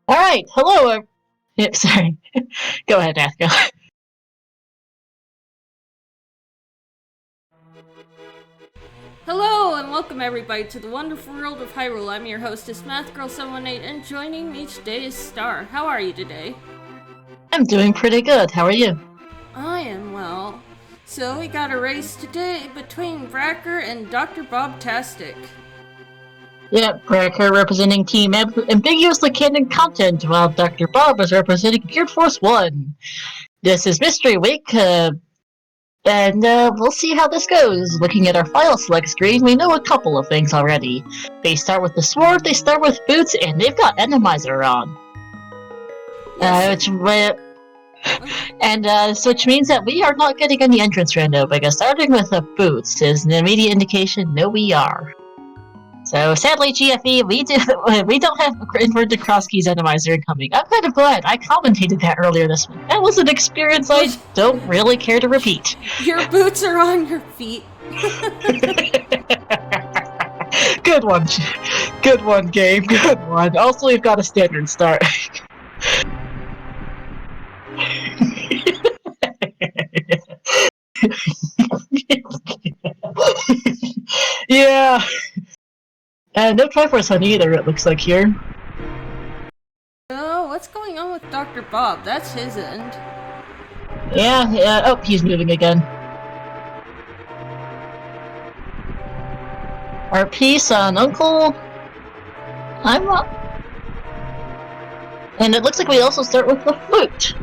All right, hello. Sorry. Go ahead, Athka. Hello and welcome everybody to the wonderful world of Hyrule. I'm your hostess, MathGirl718, and joining me each day is Star. How are you today? I'm doing pretty good. How are you? I am well. So we got a race today between Brackhar and DrBobtastic. Yep, Brackhar representing Team Ambiguously Canon content, while Dr. Bob is representing Geared Force 1. This is Mystery Week, and we'll see how this goes. Looking at our file select screen, we know a couple of things already. They start with the sword, they start with boots, and they've got Enemizer on. Yes. Which means that we are not getting any entrance rando, because starting with the boots is an immediate indication, no we are. So sadly, GFE, we don't have inverted cross keys Enemizer incoming. I'm kind of glad. I commentated that earlier this week. That was an experience I don't really care to repeat. Your boots are on your feet. Good one. Good one, game. Good one. Also, we've got a standard start. Yeah. No Triforce Hunt either, it looks like here. Oh, what's going on with Dr. Bob? That's his end. Yeah. Oh, he's moving again. Our piece on Uncle. I'm up. And it looks like we also start with the flute.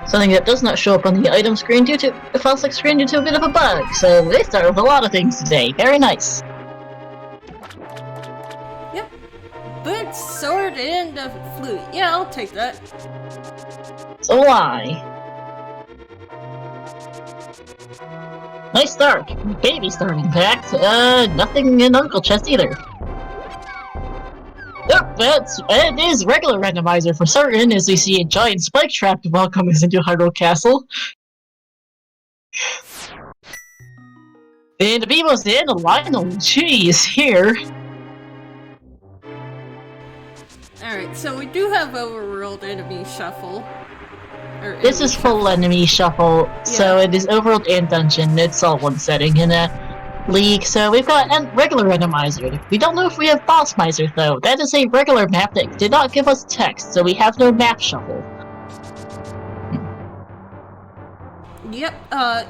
Something that does not show up on the item screen due to the file select screen due to a bit of a bug. So they start with a lot of things today. Very nice. Yep. Boot, sword, and a flute. Yeah, I'll take that. So why? Nice start. Baby start, in fact. Nothing in Uncle Chest either. Yep, it is regular randomizer for certain, as we see a giant spike trap to welcome us into Hyrule Castle. And Amiibo's in, Lionel G is here. Alright, so we do have overworld enemy shuffle. This is full enemy shuffle, yeah. So it is overworld and dungeon. It's all one setting in a league. So we've got regular randomizer. We don't know if we have boss miser though. That is a regular map that did not give us text, so we have no map shuffle. Yep.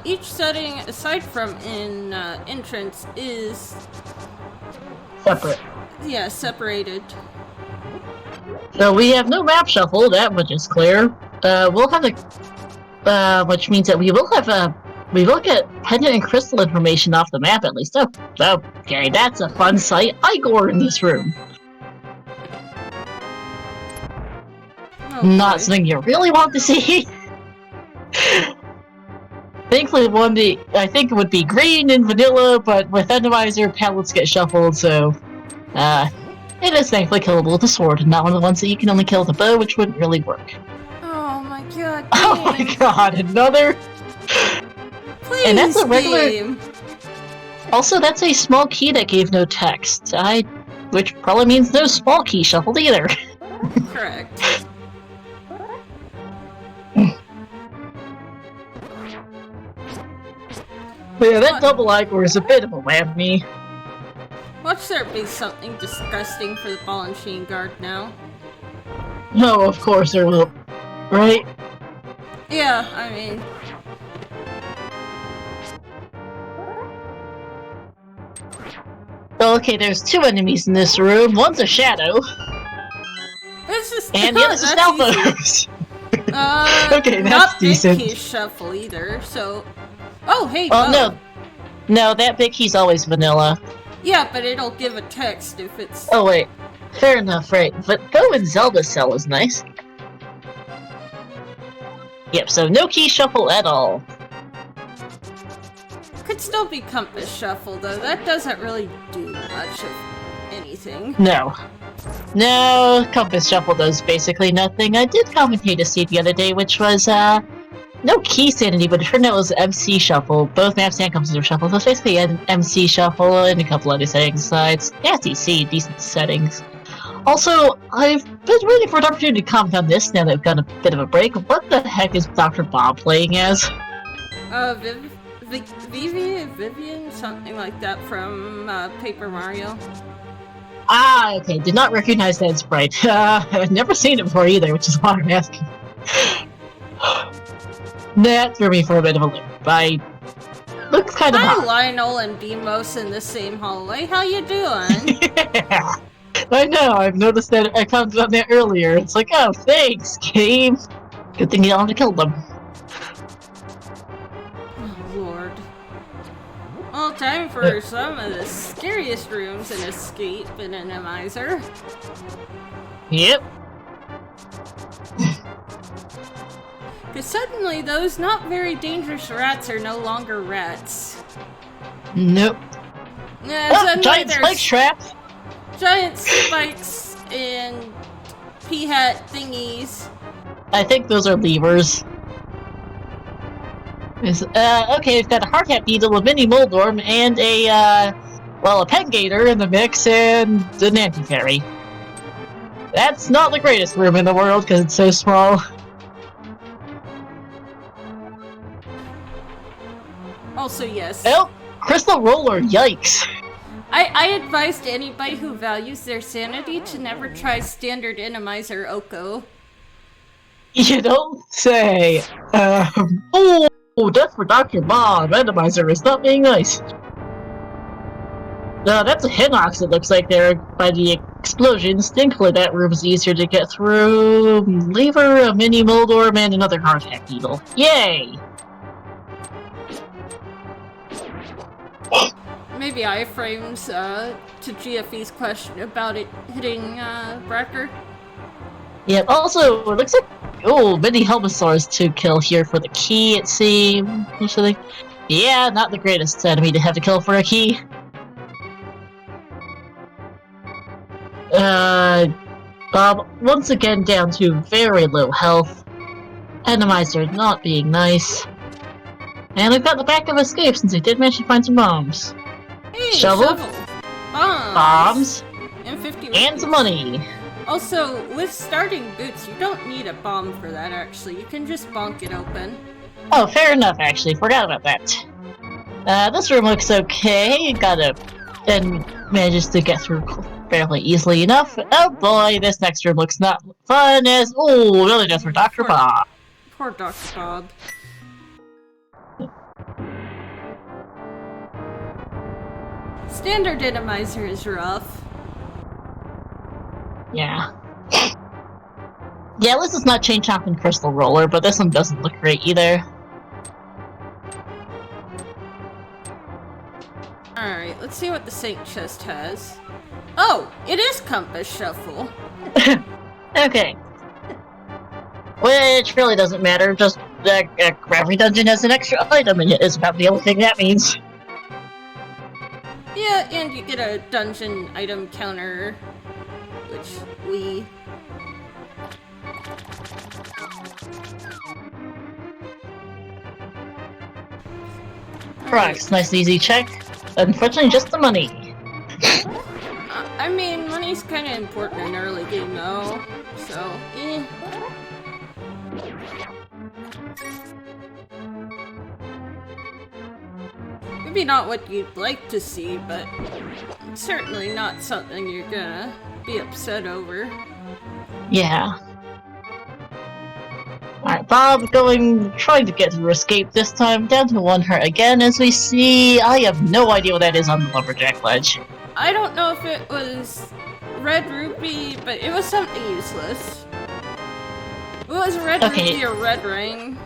Each setting, aside from in entrance, is separate. Yeah, separated. So we have no map shuffle. That much is clear. We'll have which means that we will have we will get pendant and crystal information off the map at least. Oh, okay, that's a fun sight. Igor in this room. Okay. Not something you really want to see. Thankfully, I think it would be green and vanilla, but with Enemizer, palettes get shuffled, so it is thankfully killable with the sword, and not one of the ones that you can only kill with a bow, which wouldn't really work. Oh my god! Oh my god! Another. Please, and that's a regular. Game. Also, that's a small key that gave no text. Which probably means no small key shuffled either. Correct. But yeah, that double Igor is a bit of a whammy. Watch there be something disgusting for the ball and chain guard now. No, of course there will. Right? Yeah, I mean. Okay, there's two enemies in this room. One's a shadow. And the other's a Stalfos. Okay, that's not decent. Big key shuffle either, so. Oh, hey, oh, no, that big key's always vanilla. Yeah, but it'll give a text if it's... Oh, wait. Fair enough, right. But Bo and Zelda Cell is nice. Yep, so no key shuffle at all. Could still be compass shuffle, though. That doesn't really do much of anything. No, compass shuffle does basically nothing. I did commentate a seed the other day, which was, no key sanity, but it turned out it was MC shuffle. Both maps and compasses were shuffled, so it's basically an MC shuffle and a couple other settings besides. Nasty seed, decent settings. Also, I've been waiting for an opportunity to comment on this now that we've got a bit of a break. What the heck is Dr. Bob playing as? Vivian, something like that from Paper Mario. Ah, okay. Did not recognize that sprite. I've never seen it before either, which is why I'm asking. That threw me for a bit of a loop. Looks kind of hot. Hi, Lionel and Demos in the same hallway. How you doing? Yeah. I know, I've noticed that I commented on that earlier. It's like, oh, thanks, game. Good thing you don't have to kill them. Oh, Lord. Well, time for some of the scariest rooms in Escape and Animizer. Yep. Because suddenly those not very dangerous rats are no longer rats. Nope. Oh, giant spike trap! Giant spikes and pea-hat thingies. I think those are levers. Okay, we've got a hard hat beetle, a mini moldorm, and a pengator in the mix, and an anti-fairy. That's not the greatest room in the world, because it's so small. Also, yes. Oh, crystal roller, yikes. I advised anybody who values their sanity to never try standard Animizer Oko. You don't say. Oh, that's for Dr. Bob. Randomizer is not being nice. That's a Hinox, it looks like there by the explosions. Thankfully, that room's easier to get through. Lever, a mini moldorm, and another hard hat beetle. Yay! Maybe iframes to GFE's question about it hitting Brackhar. Yeah, also, it looks like, many Helmosaurs to kill here for the key, it seems. Yeah, not the greatest enemy to have to kill for a key. Bob, once again down to very low health. Animizer not being nice. And we've got the back of escape since he did manage to find some bombs. Hey, shovel. Bombs. And 50 and some money. Also, with starting boots, you don't need a bomb for that, actually. You can just bonk it open. Oh, fair enough, actually. Forgot about that. This room looks okay. And manages to get through fairly easily enough. Oh boy, this next room looks not fun as... Oh, really just for Dr. Bob. Poor Dr. Bob. Standard Animizer is rough. Yeah. Yeah, this is not Chain Chomp and Crystal Roller, but this one doesn't look great either. Alright, let's see what the Saint Chest has. Oh, it is Compass Shuffle. Okay. Which really doesn't matter, just every dungeon has an extra item, and it is about the only thing that means. Yeah, and you get a dungeon item counter, which we... Right, nice and easy check. Unfortunately, just the money. I mean, money's kind of important in early game, though, so, eh. Maybe not what you'd like to see, but certainly not something you're gonna be upset over. Yeah. Alright, Bob trying to get through escape this time, down to one heart again, as we see. I have no idea what that is on the lumberjack ledge. I don't know if it was red rupee, but it was something useless. It was a red rupee or red ring.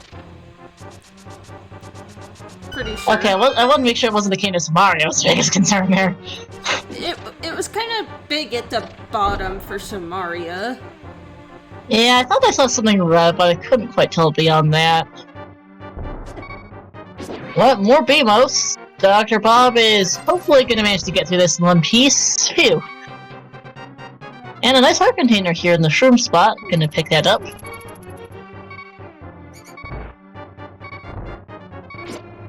Pretty sure. Okay, well, I want to make sure it wasn't the Canis Mario's biggest concern there. It was kind of big at the bottom for Samaria. Yeah, I thought I saw something red, but I couldn't quite tell beyond that. What? More Beamos? Dr. Bob is hopefully going to manage to get through this in one piece. Phew. And a nice heart container here in the shroom spot. Gonna pick that up.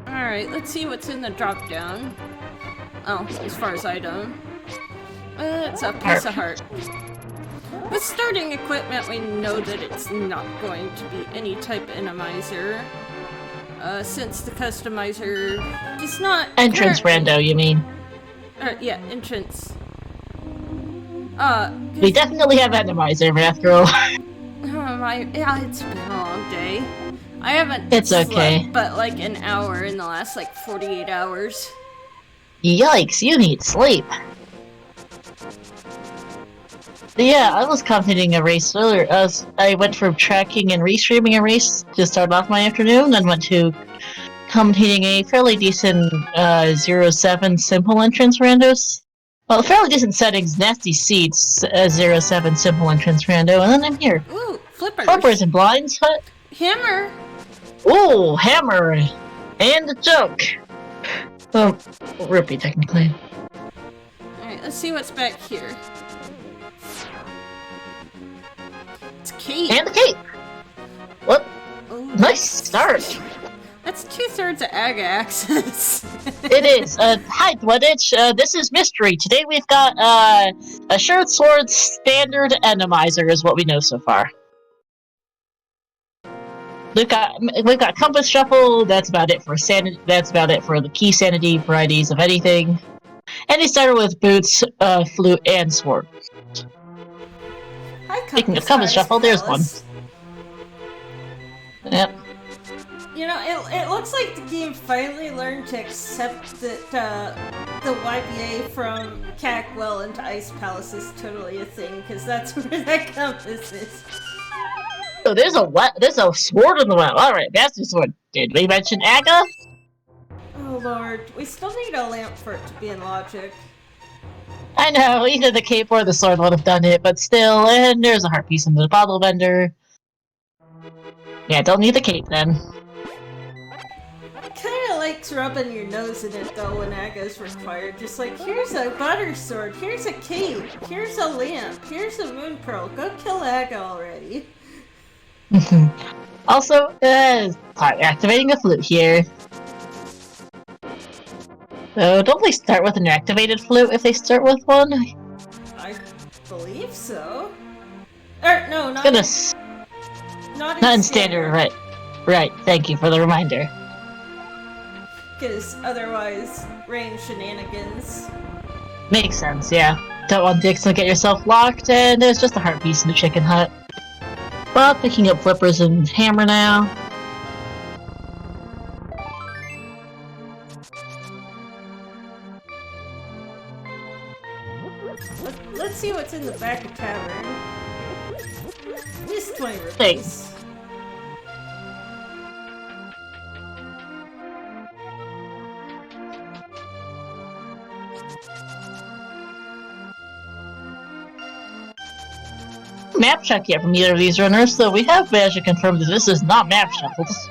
Alright, let's see what's in the drop down. Oh, as far as item. It's a piece of heart. With starting equipment, we know that it's not going to be any type of enemizer. Since the customizer is not... Entrance rando, you mean? Yeah, entrance. We definitely have enemizer, after all. Yeah, it's been a long day. I haven't slept but like an hour in the last like 48 hours. Yikes, you need sleep. Yeah, I was commentating a race earlier. I went from tracking and restreaming a race to start off my afternoon, then went to commentating a fairly decent 0-7 simple entrance randos. Well, fairly decent settings, nasty seats, 0-7 simple entrance rando, and then I'm here. Ooh, flippers. Flippers and blinds, Hammer. Ooh, hammer. And a joke. Oh, rupee, technically. Alright, let's see what's back here. It's cape. And the cape! What? Ooh, nice start! That's 2/3 of Ag Axis. It is. Hi, Blooditch. This is Mystery. Today we've got, a short sword standard enemizer is what we know so far. We've got Compass Shuffle, that's about it for sanity, that's about it for the key sanity varieties of anything. And he started with boots, flute, and sword. Hi, Speaking of Compass Shuffle, there's one. Yep. You know, it looks like the game finally learned to accept that the YBA from Cackwell into Ice Palace is totally a thing, because that's where that compass is. Oh, there's a sword in the well. Alright, that's the sword. Did we mention Aga? Oh lord, we still need a lamp for it to be in logic. I know, either the cape or the sword would have done it, but still, and there's a heart piece in the bottle vendor. Yeah, don't need the cape then. Kinda likes rubbing your nose in it though when Aga's required. Just like, here's a butter sword, here's a cape, here's a lamp, here's a moon pearl, go kill Aga already. Also, activating a flute here. So, don't they start with an activated flute if they start with one? I believe so. No, not in standard, right. Right, thank you for the reminder. Because otherwise, rain shenanigans. Makes sense, yeah. Don't want to accidentally get yourself locked, and there's just a heart piece in the chicken hut. Well, picking up flippers and hammer now. Let's see what's in the back of tavern. Just 20 rupees. Thanks. Map check yet from either of these runners, so we have managed to confirm that this is not map shuffles.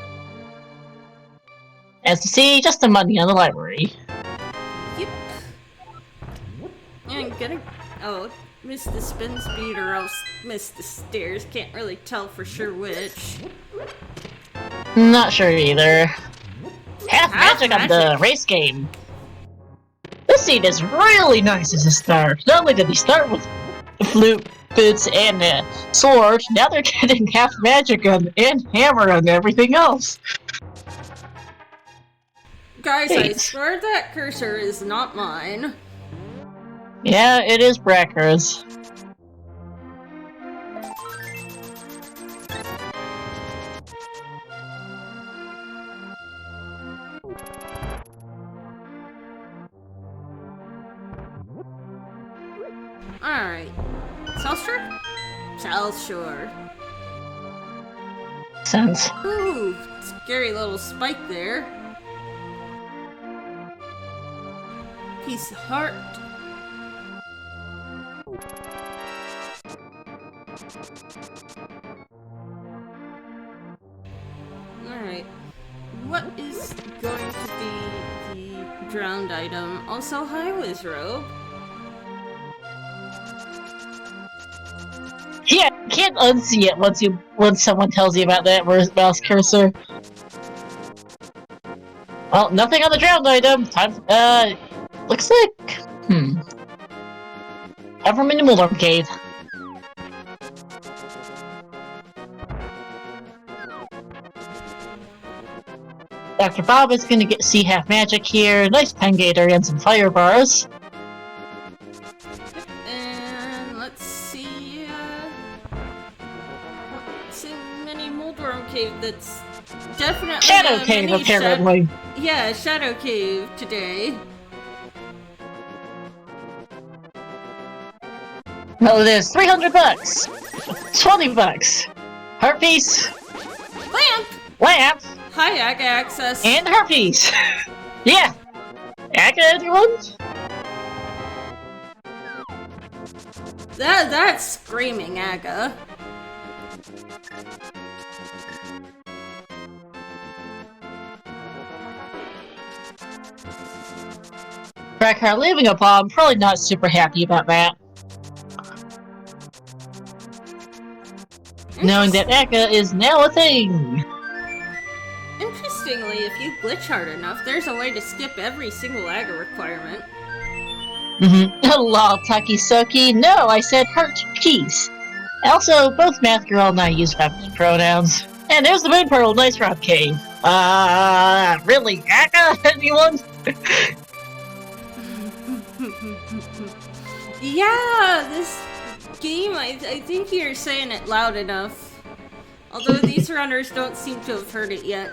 As to see, just the money on the library. Yep. I'm gonna... Oh, miss the spin speed or else miss the stairs. Can't really tell for sure which. Not sure either. Half magic on the race game. This scene is really nice as a start. Not only did we start with the flute, boots, and sword, now they're getting half magic on and hammer on everything else. Guys, I swear that cursor is not mine. Yeah, it is Brackhar's. Alright. South Shore? South Shore. Sense. Ooh, scary little spike there. Piece of heart. Alright. What is going to be the drowned item? Also, hi, Wizrobe. Yeah, you can't unsee it once someone tells you about that mouse cursor. Well, nothing on the drowned item. Time. Looks like. Ever minimal arcade. Dr. Bob is gonna see half magic here. Nice pen gator and some fire bars. And let's see. Mini Moldworm Cave that's definitely Shadow a Cave, mini apparently. yeah, Shadow Cave today. Oh, there's $300. $20. Harpies. Lamp! Lamp. Hi, Aga Access. And harpies. Yeah. Aga, anyone? That's screaming Aga. Brackhar leaving a bomb, probably not super happy about that. Knowing that Aga is now a thing. Interestingly, if you glitch hard enough, there's a way to skip every single Aga requirement. Lol, Takisoki. No, I said hurt peace. Also, both math girl and I use feminine pronouns. And there's the moon pearl, nice rock cave. Really, Aga? Anyone? Yeah, this game, I think you're saying it loud enough. Although these runners don't seem to have heard it yet.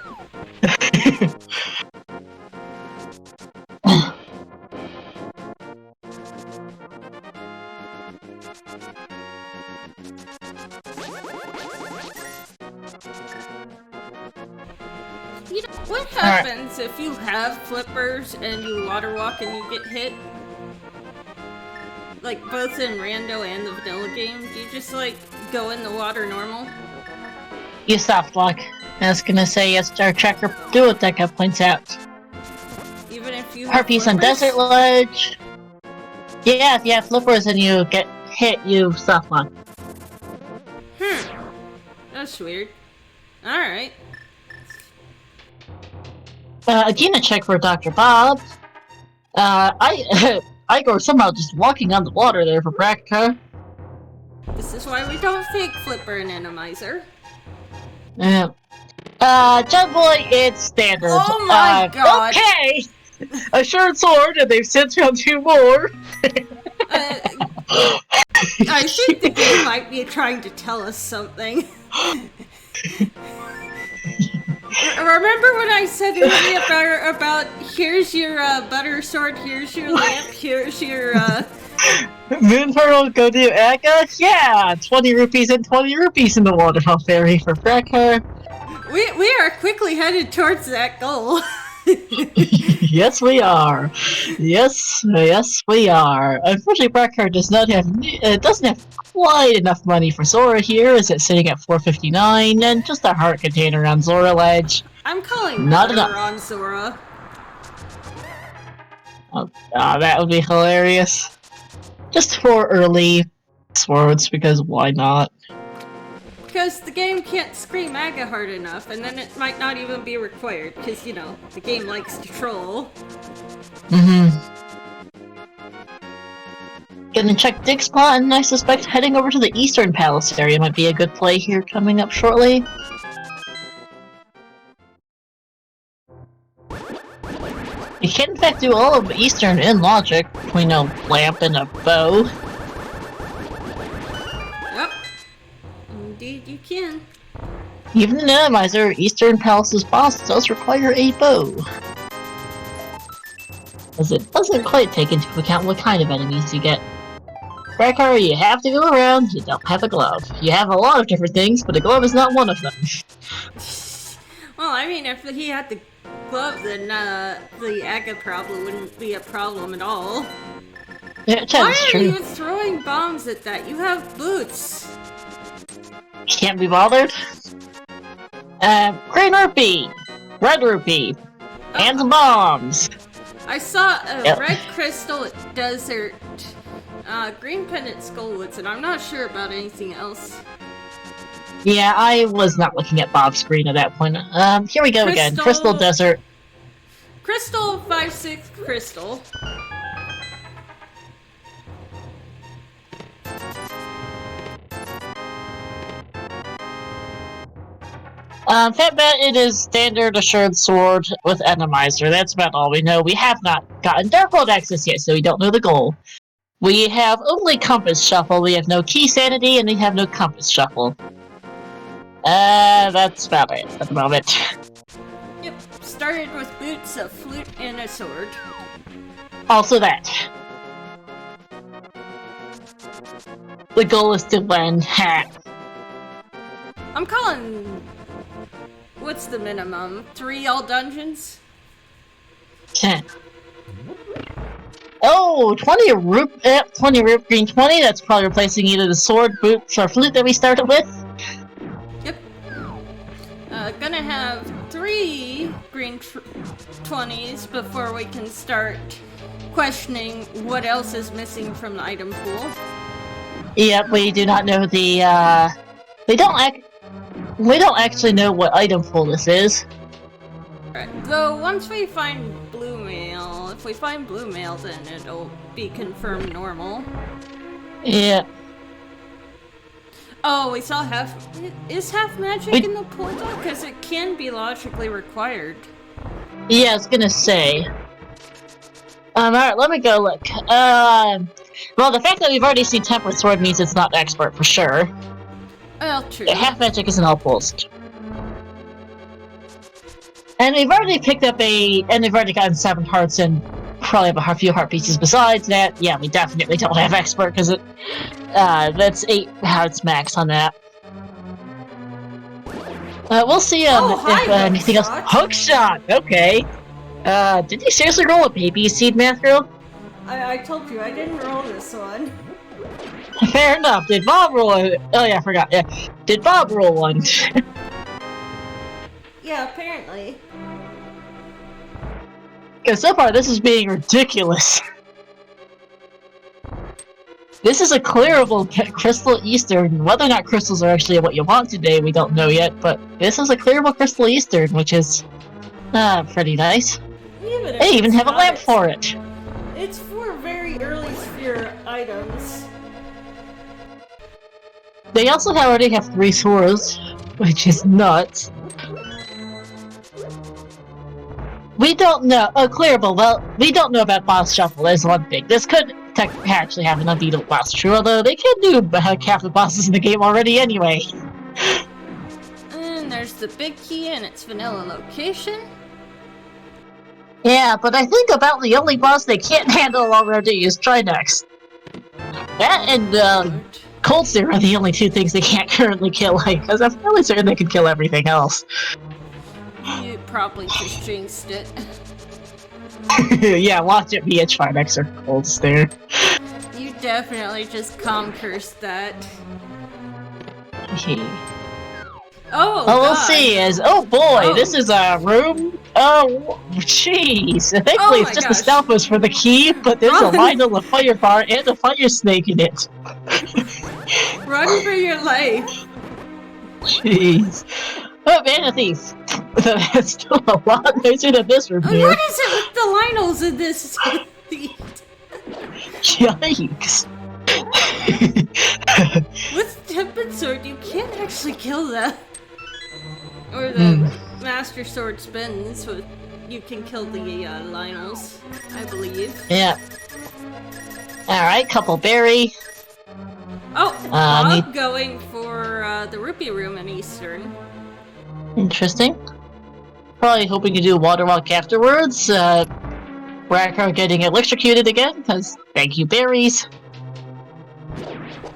You know, what happens if you have flippers and you water walk and you get hit? Like, both in Rando and the vanilla game, do you just, like, go in the water normal? You soft lock. I was gonna say, yes, Star Trekker Duoteca points out. Even if you have Harpies on flippers? Desert Ledge. Yeah, if you have flippers and you get hit, you soft lock. That's weird. Alright. Again, a check for Dr. Bob. I go somehow just walking on the water there for Brackhar. This is why we don't fake flipper and animizer. Yeah. John Boy, it's standard. Oh my god! Okay! A short sword, and they've sent down 2 more. I think the game might be trying to tell us something. Remember when I said earlier about here's your butter sword, here's your lamp, here's your Moon Pearl, go do Aga? Yeah! 20 rupees and 20 rupees in the waterfall fairy for Brackhar. We are quickly headed towards that goal. Yes, we are. Yes, we are. Unfortunately, Brackhar doesn't have quite enough money for Zora here, as it's sitting at 459, and just a heart container on Zora Ledge. I'm calling Not butter enough. on Zora. Oh, that would be hilarious. Just for early swords, because why not? Because the game can't scream Aga hard enough, and then it might not even be required, because, you know, the game likes to troll. Gonna check Dig's spot, and I suspect heading over to the Eastern Palace area might be a good play here coming up shortly. You can in fact do all of Eastern in logic, between a lamp and a bow. Yep. Indeed you can. Even in Animizer, Eastern Palace's boss does require a bow. As it doesn't quite take into account what kind of enemies you get. Brackhar, you have to go around, you don't have a glove. You have a lot of different things, but a glove is not one of them. Well, I mean, if he had the glove, then the Aga problem wouldn't be a problem at all. Yeah, Why that's are true. you throwing bombs at that? You have boots. Can't be bothered. Green rupee, red rupee, and some bombs. I saw a Yep. red crystal desert, green pendant skullwoods, and I'm not sure about anything else. Yeah, I was not looking at Bob's screen at that point. Here we go again. Crystal Desert. Crystal 5/6 crystal. Fatbat, it is standard assured sword with enemizer. That's about all we know. We have not gotten Dark World access yet, so we don't know the goal. We have only Compass Shuffle. We have no Key Sanity, and we have no Compass Shuffle. That's about it at the moment. Yep, started with boots, a flute, and a sword. Also that. The goal is to win. I'm calling... What's the minimum? 3 all dungeons? 10. Oh, 20 root, 20 root green 20. That's probably replacing either the sword, boots, or flute that we started with. Yep. Gonna have 3 green 20s before we can start questioning what else is missing from the item pool. Yep, we do not know the, we don't actually know what item pool this is. Alright, though once we find blue mail, if we find blue mail, then it'll be confirmed normal. Yeah. Oh, we saw half... Is half magic in the pool though? Because it can be logically required. Yeah, I was gonna say. Alright, let me go look. Well, the fact that we've already seen Tempered Sword means it's not expert for sure. Well, true. Half magic is an all pulsed. And we've already picked up and we've already gotten 7 hearts and probably have a few heart pieces besides that. Yeah, we definitely don't have expert because that's 8 hearts max on that. We'll see if anything else. Hookshot! Okay. Did you seriously roll a baby seed, Matthew? I told you, I didn't roll this one. Fair enough. Did Bob roll it? Oh yeah, I forgot. Yeah. Did Bob roll one? Yeah, apparently. Because so far this is being ridiculous. This is a clearable Crystal Eastern. Whether or not crystals are actually what you want today, we don't know yet, but this is a clearable Crystal Eastern, which is pretty nice. They even have a lamp for it. It's for very early sphere items. They also already have 3 swords, which is nuts. We don't know. Oh, clearable. Well, we don't know about boss shuffle. There's one thing. This could actually have an unbeatable boss true, although they can do half the bosses in the game already anyway. And there's the big key and its vanilla location. Yeah, but I think about the only boss they can't handle already is Trinex. That and Cold Sear are the only 2 things they can't currently kill, because I'm fairly certain they can kill everything else. You probably just jinxed it. Yeah, watch it be a Trinex or Cold Sear. You definitely just cursed that. Oh, we'll see. Oh boy, this is a room. Oh, jeez. Thankfully, it's just the Stalfos for the key, but there's a Lionel, a Fire Bar, and a Fire Snake in it. Run for your life. Jeez. Oh, man, a thief. That's still a lot nicer than this room here. What is it with the Lionels in this thief? Yikes. With Tempered Sword, you can't actually kill them. Or the Master Sword spins, so you can kill the Lionels, I believe. Yeah. Alright, couple berry. Oh, I'm going for the Rupee Room in Eastern. Interesting. Probably hoping to do Water Walk afterwards. Brackhar getting electrocuted again, because thank you, berries.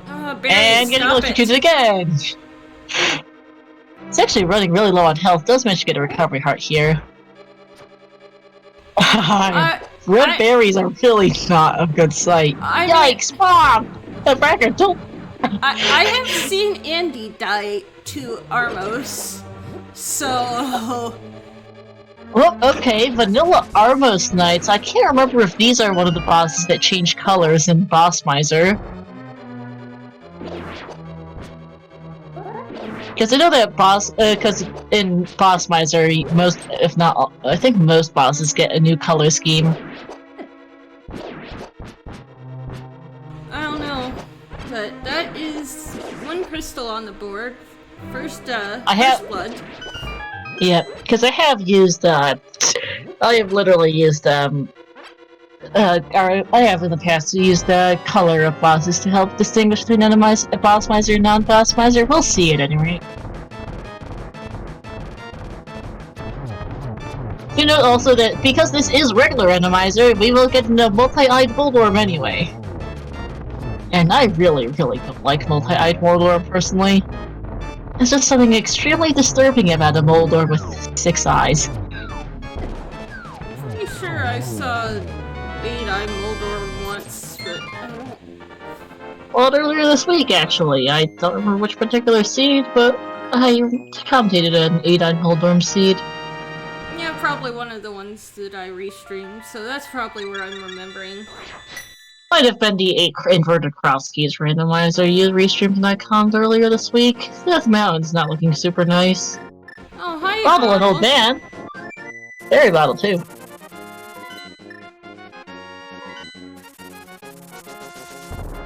And getting electrocuted again! It's actually running really low on health. Does manage to get a recovery heart here. Red berries are really not a good sight. Yikes, Mom! Brackhar, don't... I have seen Andy die to Armos, so... Well, okay, Vanilla Armos Knights. I can't remember if these are one of the bosses that change colors in Boss Miser. Because I know that because in Boss Miser, most, if not all, I think most bosses get a new color scheme. I don't know, but that is 1 crystal on the board First blood. Yeah, because I have used, I have literally used, I have in the past used the color of bosses to help distinguish between a boss miser and non-boss miser. We'll see at any rate. You know also that because this is regular randomizer, we will get into multi-eyed Moldorm anyway. And I really, really don't like multi-eyed Moldorm personally. There's just something extremely disturbing about a Moldorm with 6 eyes. Pretty sure I saw 8-eyed Moldorm once, but I don't... Well, earlier this week, actually. I don't remember which particular seed, but I commentated an 8-eyed Moldorm seed. Yeah, probably one of the ones that I restreamed, so that's probably where I'm remembering. Might have been the 8 inverted cross keys randomizer you restreamed in icons earlier this week. Death Mountain's not looking super nice. Oh, hi, Bottle and Old Man. Very bottle, too.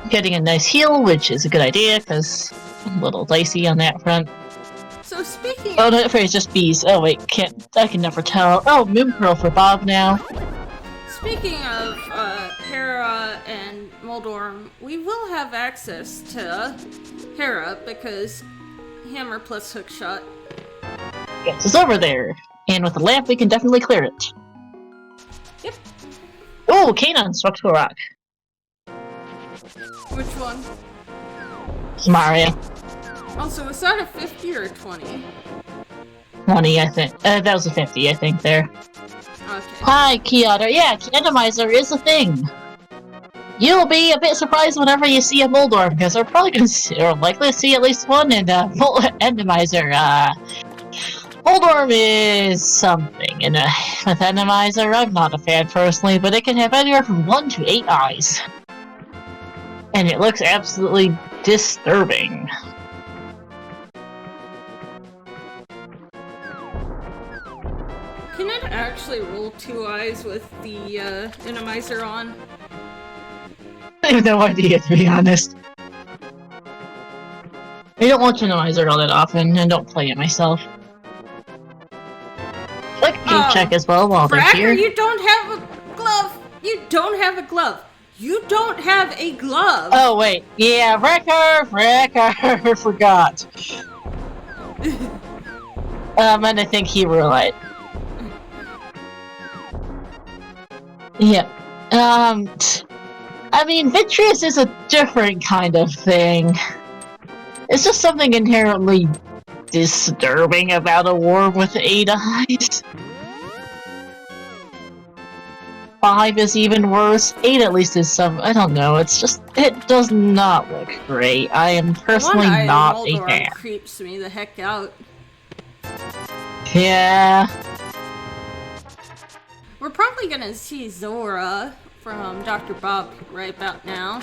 Getting a nice heal, which is a good idea, because I'm a little dicey on that front. So speaking Oh, no, it's just bees. Oh, wait, I can never tell. Oh, Moon Pearl for Bob now. Speaking of Hera and Moldorm, we will have access to Hera because Hammer plus Hookshot. Yes, it's over there. And with the lamp, we can definitely clear it. Yep. Oh, Canon struck to a rock. Which one? Mario. Also, was that a 50 or a 20? 20, I think. That was a 50, I think, there. Okay. Hi, Kyoto. Yeah, Randomizer is a thing. You'll be a bit surprised whenever you see a Moldorm, because we're probably going to see, or likely to see at least one in Randomizer. Moldorm is something, and with Randomizer, I'm not a fan personally, but it can have anywhere from 1 to 8 eyes. And it looks absolutely disturbing. Can it actually roll 2 eyes with the Randomizer on? I have no idea, to be honest. I don't watch Randomizer all that often, and don't play it myself. I can check as well while they're here. Brackhar, you don't have a glove! You don't have a glove! You don't have a glove! Oh, wait. Yeah, Brackhar, forgot. And I think he realized. Yeah. I mean, Vitreous is a different kind of thing. It's just something inherently disturbing about a worm with 8 eyes. 5 is even worse. 8 at least is some. I don't know. It's just. It does not look great. I am personally not a fan. Creeps me the heck out. Yeah. We're probably gonna see Zora from Dr. Bob right about now.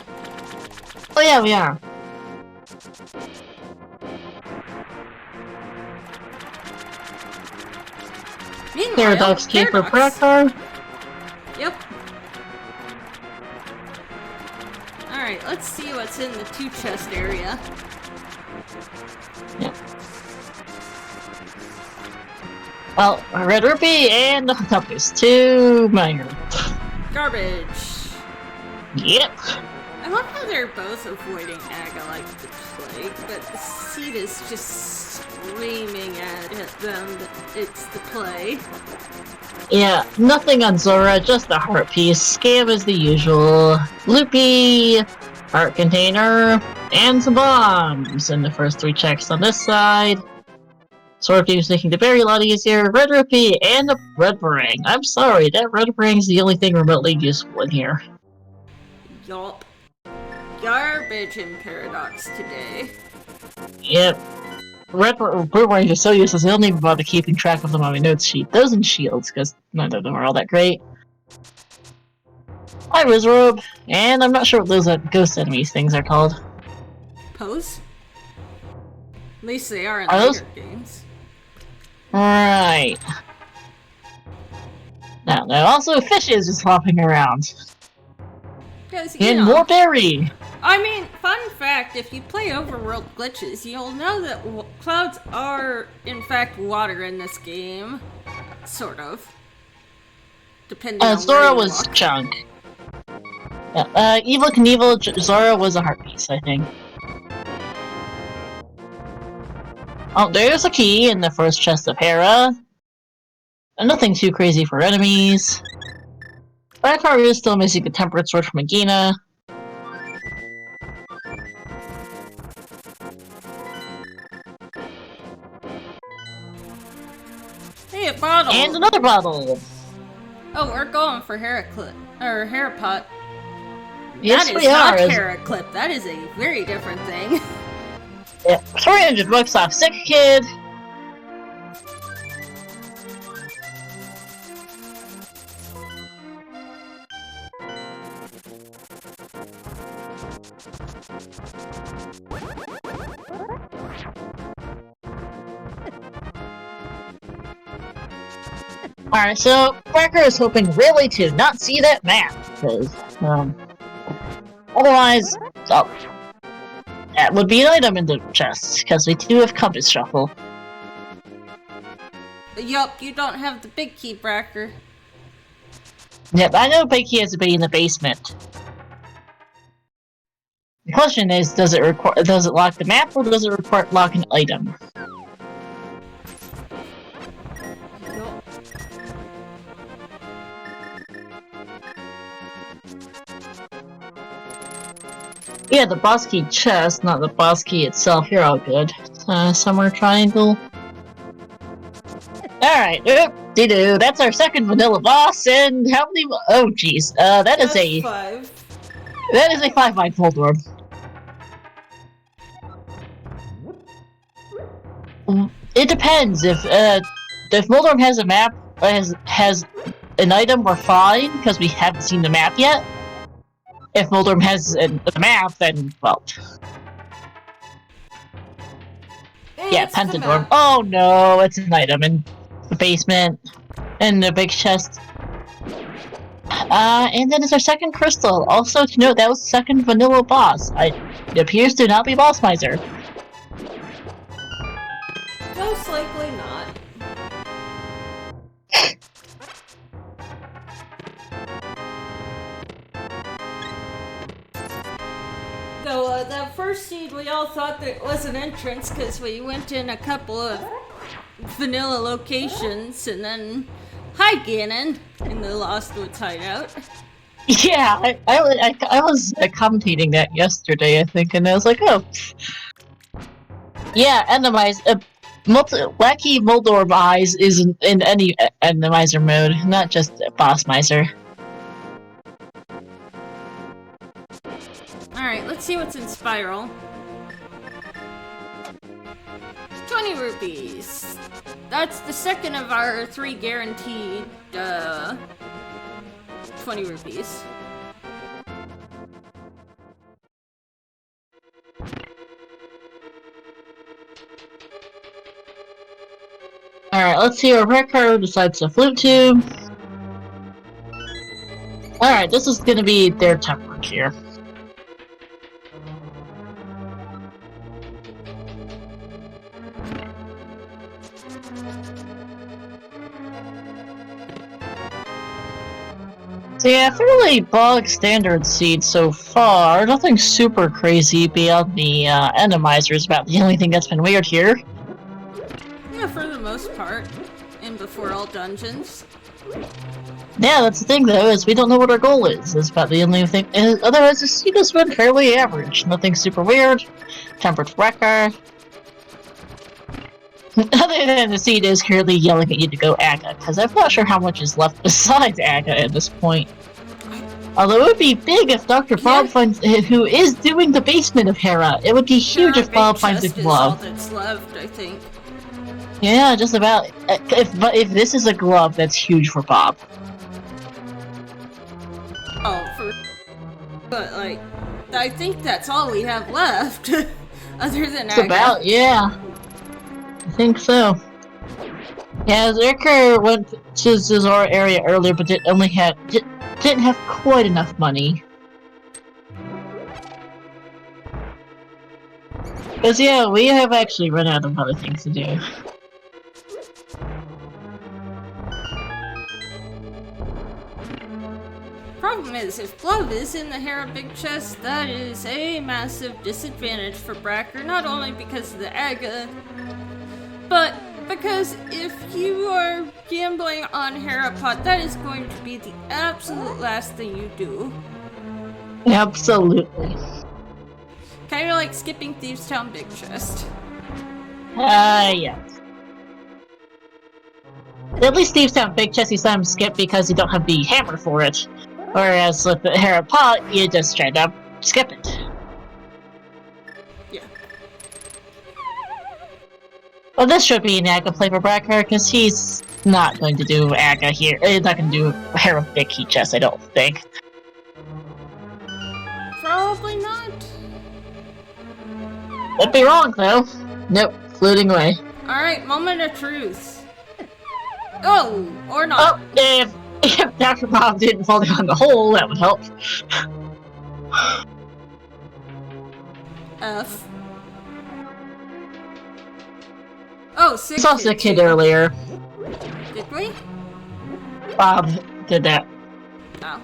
Oh yeah, we are. Meanwhile, Paradox came for Brackhar. Yep. Alright, let's see what's in the 2 chest area. Yep. Well, a red rupee and the compass. 2 million. Garbage. Yep. I love how they're both avoiding Aga like the plague, but the seed is just screaming at them that it's the plague. Yeah, nothing on Zora, just the heart piece. Scam as the usual. Loopy, heart container, and some bombs. And the first 3 checks on this side. Sword Beam's making the berry a lot easier. Red rupee and a red meringue. I'm sorry, that red meringue's the only thing remotely useful in here. Yup. Garbage in Paradox today. Yep. Red meringue is so useless, I don't even bother keeping track of them on my notes sheet. Those and shields, because none of them are all that great. Hi, Wizrobe. And I'm not sure what those ghost enemies things are called. Pose? At least they are in later games. Right. Now, also fishes just flopping around. Because, and more berry! I mean, fun fact, if you play overworld glitches, you'll know that clouds are, in fact, water in this game. Sort of. Depending on where Zora you was walk. junk. Yeah, Evil Knievel, Zora was a heart piece, I think. Oh, there's a key in the first chest of Hera. Nothing too crazy for enemies. Brackhar is still missing the Temperate Sword from Agina. Hey, a bottle! And another bottle! Oh, we're going for Heraclip. Or Herapot. Yes, that is we not are. Heraclip. That is a very different thing. Yeah, 300 bucks off Sick Kid. Alright, so Brackhar is hoping really to not see that map, because, otherwise, oh, that would be an item in the chest, because we do have Compass Shuffle. Yup, you don't have the big key, Brackhar. Yep, I know Big Key has to be in the basement. The question is, does it lock the map, or does it lock an item? Yeah, the boss key chest, not the boss key itself. You're all good. Summer triangle. Alright, doo-doo. That's our second vanilla boss, and how many? Oh, jeez. That's 5. That is a 5-mind Moldorm. It depends. If Moldorm has a map, has an item, we're fine, because we haven't seen the map yet. If Moldorm has a map, then, well... Yeah, Pentadorm. Oh no, it's an item in the basement, in the big chest. And then it's our second crystal. Also to note, that was second vanilla boss. It appears to not be Boss Miser. Most likely not. Though, that first seed, we all thought that it was an entrance because we went in a couple of vanilla locations and then, hi Ganon, in the Lost Woods hideout. Yeah, I was commentating that yesterday, I think, and I was like, oh. Yeah, Enemizer, Wacky Moldorm Eyes is in any Enemizer mode, not just Boss Miser. Alright, let's see what's in Spiral. 20 rupees. That's the second of our 3 guaranteed, 20 rupees. Alright, let's see where Brackhar decides to flute to. Alright, this is gonna be their temperate here. So yeah, fairly bog standard seed so far. Nothing super crazy beyond the Enemizer is about the only thing that's been weird here. Yeah, for the most part. And before all dungeons. Yeah, that's the thing though, is we don't know what our goal is. That's about the only thing. Otherwise, the seed has been fairly average. Nothing super weird. Tempered Brackhar. Other than the seed is currently yelling at you to go Aga, because I'm not sure how much is left besides Aga at this point. Although it would be big if Dr. Bob finds who is doing the basement of Hera. It would be huge if Bob finds a glove. That's left, I think. Yeah, just about. If this is a glove, that's huge for Bob. But like, I think that's all we have left, other than It's about, yeah. I think so. Yeah, Zerker went to the Zora area earlier, but didn't have quite enough money. Because, yeah, we have actually run out of other things to do. Problem is, if Glove is in the Hera Big Chest, that is a massive disadvantage for Brackhar, not only because of the Aga, but because if you are gambling on Hera Pot, that is going to be the absolute last thing you do. Absolutely. Kind of like skipping Thieves Town Big Chest. Yeah. At least Thieves Town Big Chest you sometimes skip because you don't have the hammer for it. Whereas with the Hera Pot, you just straight up skip it. Yeah. Well, this should be an Aga play for Brackhar, because he's not going to do Aga here. He's not going to do Hera Big Key Chest, I don't think. Probably not. Could be wrong, though. Nope, floating away. Alright, moment of truth. Oh, or not. Oh, if Dr. Bob didn't fall down the hole, that would help. F. Oh, sick. Saw the kid earlier. Did we? Bob did that. Oh.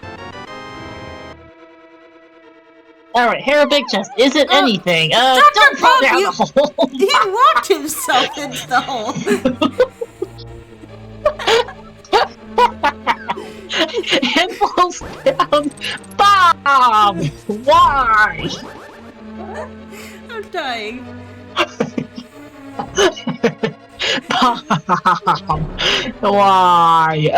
Alright, Hera Big Chest isn't anything. Dr. Don't fall Bob, down the hole! He walked himself into the hole. It falls down. Bob! Why? I'm dying. Bob! Why?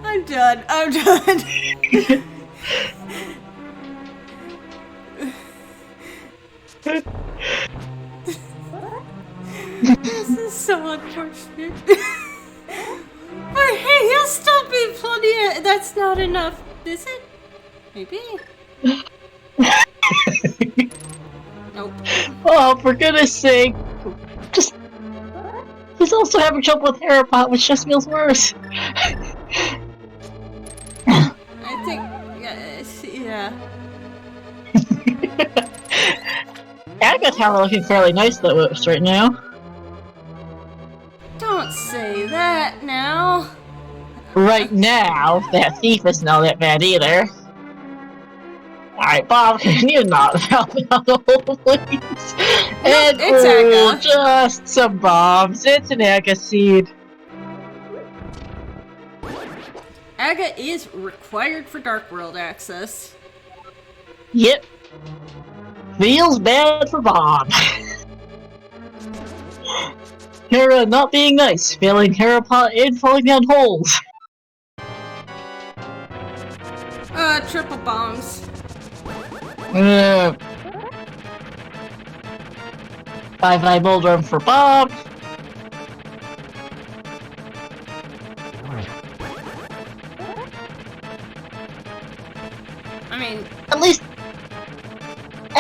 I'm done. I'm done. This is so unfortunate. But hey, he'll still be plenty of... That's not enough, is it? Maybe? Nope. Oh, for goodness sake. Just... He's also having trouble with Herapot, which just feels worse. I think... Yeah. Aga Tower looking fairly nice though right now. Don't say that now. Right now, that thief isn't all that bad either. Alright, Bob, can you not help out the whole please? And it's Aga. Just some bombs. It's an Aga seed. Aga is required for Dark World access. Yep. Feels bad for Bob. Hera not being nice, failing Herapot and falling down holes. Triple bombs. Bye-bye Boulder for Bob. I mean... At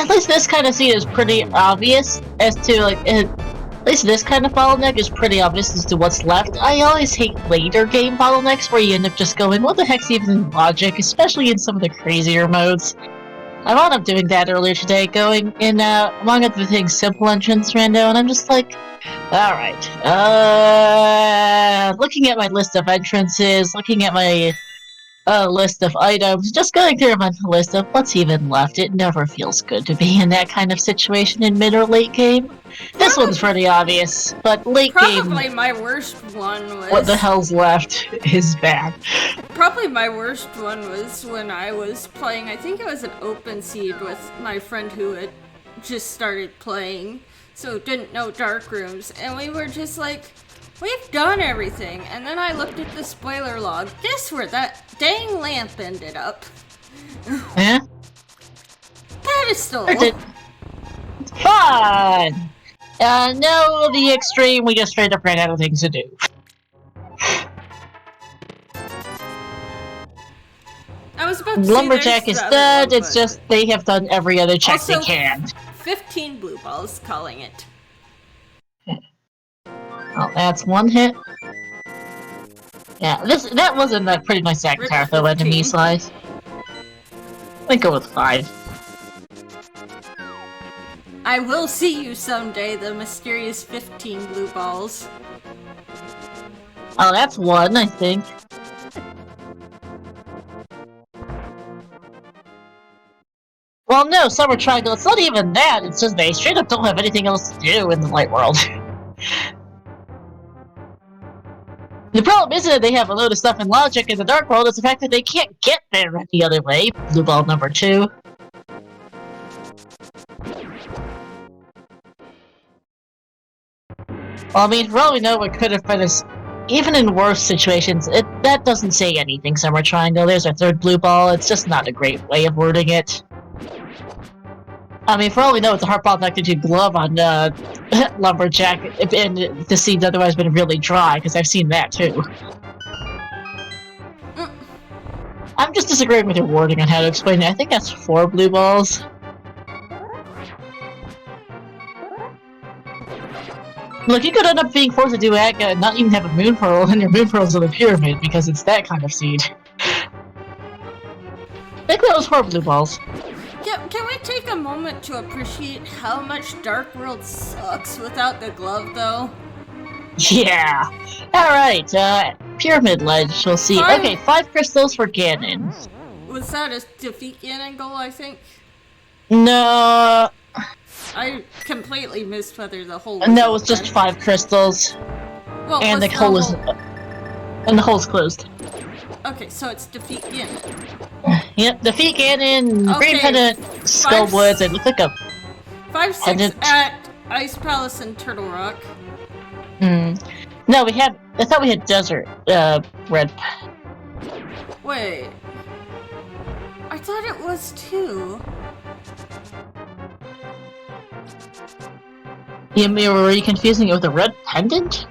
least this kind of scene is pretty obvious as to, like, at least this kind of bottleneck is pretty obvious as to what's left. I always hate later game bottlenecks where you end up just going, what the heck's even logic, especially in some of the crazier modes. I wound up doing that earlier today, going in, among other things, Simple Entrance Rando, and I'm just like, alright, looking at my list of entrances, looking at my list of items, just going through my list of what's even left. It never feels good to be in that kind of situation in mid or late game. This one's pretty obvious, but late game... Probably my worst one was... What the hell's left is bad. Probably my worst one was when I was playing, I think it was an open seed with my friend who had just started playing, so didn't know Dark Rooms, and we were just like, we've done everything, and then I looked at the spoiler log. Guess where that dang lamp ended up? Eh? Pedestal! Fun! No, the extreme, we just straight up ran out of things to do. I was about to say Lumberjack is dead, it's just they have done every other check also, they can. 15 blue balls, calling it. Well, that's one hit. Yeah, that wasn't a pretty nice Sagittarius though, enemy size. I'd go with 5. I will see you someday, the mysterious 15 blue balls. Oh, that's one, I think. Well, no, Summer Triangle, it's not even that, it's just they straight up don't have anything else to do in the light world. The problem isn't that they have a load of stuff in logic in the dark world, it's the fact that they can't get there any other way. Blue ball number 2. Well, I mean, for all we know, it could have been even in worse situations, that doesn't say anything, Summer Triangle. There's our third blue ball, it's just not a great way of wording it. I mean, for all we know, it's a heart ball magnitude glove on Lumberjack, and the scene's otherwise been really dry, because I've seen that too. I'm just disagreeing with your wording on how to explain it. I think that's 4 blue balls. Look, you could end up being forced to do Aga and not even have a moon pearl, and your moon pearl's in the pyramid, because it's that kind of seed. I think that was 4 blue balls. Can we take a moment to appreciate how much Dark World sucks without the glove, though? Yeah! Alright, Pyramid Ledge, we'll see. Okay, 5 crystals for Ganon. Was that a defeat Ganon goal, I think? No... I completely missed whether the hole was no, it was just 5 crystals. Well, and the hole is... and the hole's closed. Okay, so it's defeat Ganon. Yep, defeat Ganon, okay, Green Pendant, Skullwoods, and look like a 5-6 pendant. At Ice Palace and Turtle Rock. No, I thought we had Desert, Red. Wait. I thought it was 2. Were you confusing it with a red pendant?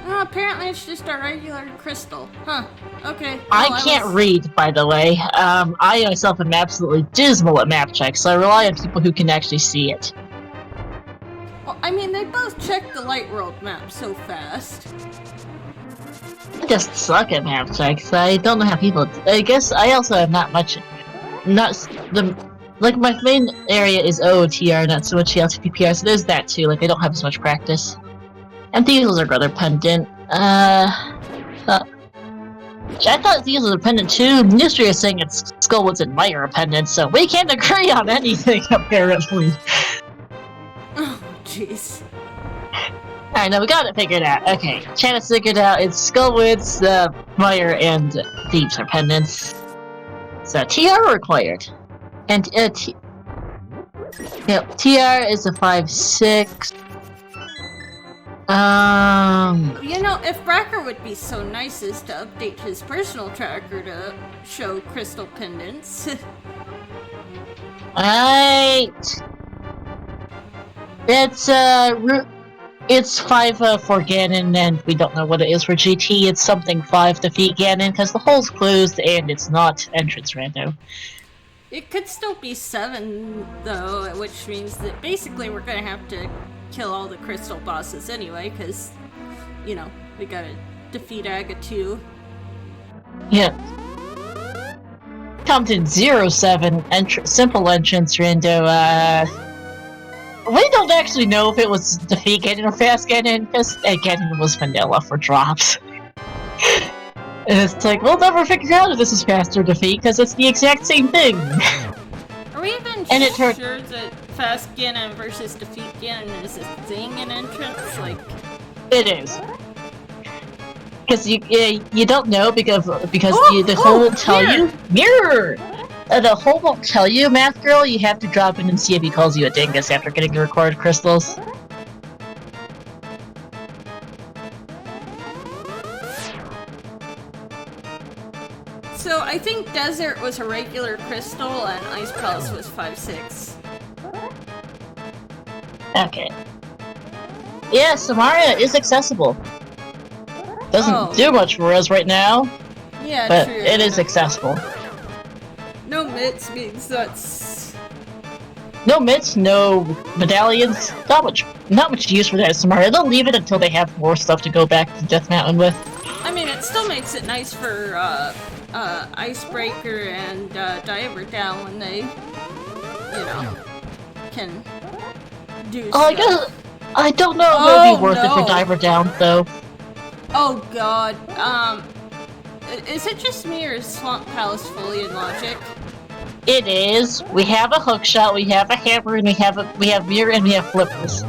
No, apparently it's just a regular crystal. Huh. Okay. Well, I can't read, by the way. I myself am absolutely dismal at map checks, so I rely on people who can actually see it. Well, I mean, they both check the Light World map so fast. I just suck at map checks. I don't know how people... I guess I also have not much... Like, my main area is OOTR, not so much ALTTPR, so there's that too. Like, I don't have as much practice. And Diesel's our brother pendant. I thought Diesel's a pendant too. Mystery is saying it's Skullwoods and Mire a pendant, so we can't agree on anything, apparently. Oh, jeez. Alright, now we got it figured out. Okay, Chana's figured out it's Skullwoods, Mire, and Thieves are pendants. So, TR required. And, TR is a 5-6. You know, if Brackhar would be so nice as to update his personal tracker to show crystal pendants. Right. It's 5 for Ganon, and we don't know what it is for GT. It's something 5 defeat Ganon, because the hole's closed and it's not entrance rando. It could still be 7, though, which means that basically we're gonna have to kill all the crystal bosses anyway, because, you know, we gotta defeat Aga 2. Yeah. Compton 07, simple entrance rando, we don't actually know if it was defeat Ganon or fast Ganon, because Ganon was vanilla for drops. And it's like, we'll never figure out if this is fast or defeat, because it's the exact same thing. Are we even sure that fast Ganon versus defeat Ganon is a thing in entrance? Like, it is. Because you don't know because the hole won't tell you. Mirror! The hole won't tell you, Math Girl. You have to drop in and see if he calls you a dingus after getting the recorded crystals. So I think Desert was a regular crystal and Ice Palace was 5-6. Okay. Yeah, Samaria is accessible. Doesn't do much for us right now. Yeah, but true. It is accessible. No mitts means that's... No mitts, no medallions. Not much use for that Samaria. They'll leave it until they have more stuff to go back to Death Mountain with. I mean, it still makes it nice for Icebreaker and Diver Down when they, you know, can do Oh, stuff. I don't know if it would be worth it for Diver Down, though. Oh god, is it just me or is Swamp Palace fully in logic? It is. We have a hookshot, we have a hammer, and we have mirror, and we have flippers.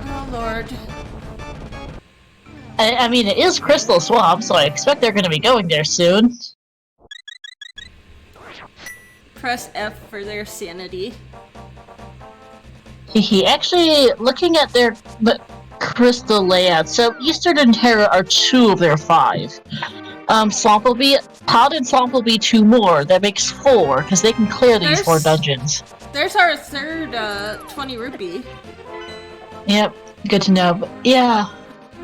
Oh lord. I mean, it is Crystal Swamp, so I expect they're going to be going there soon. Press F for their sanity. Actually, looking at their crystal layout, so Eastern and Terra are 2 of their 5. Swamp will be Pod and Swamp will be 2 more. That makes 4 because they can clear these 4 dungeons. There's our third 20 rupee. Yep, good to know. But yeah,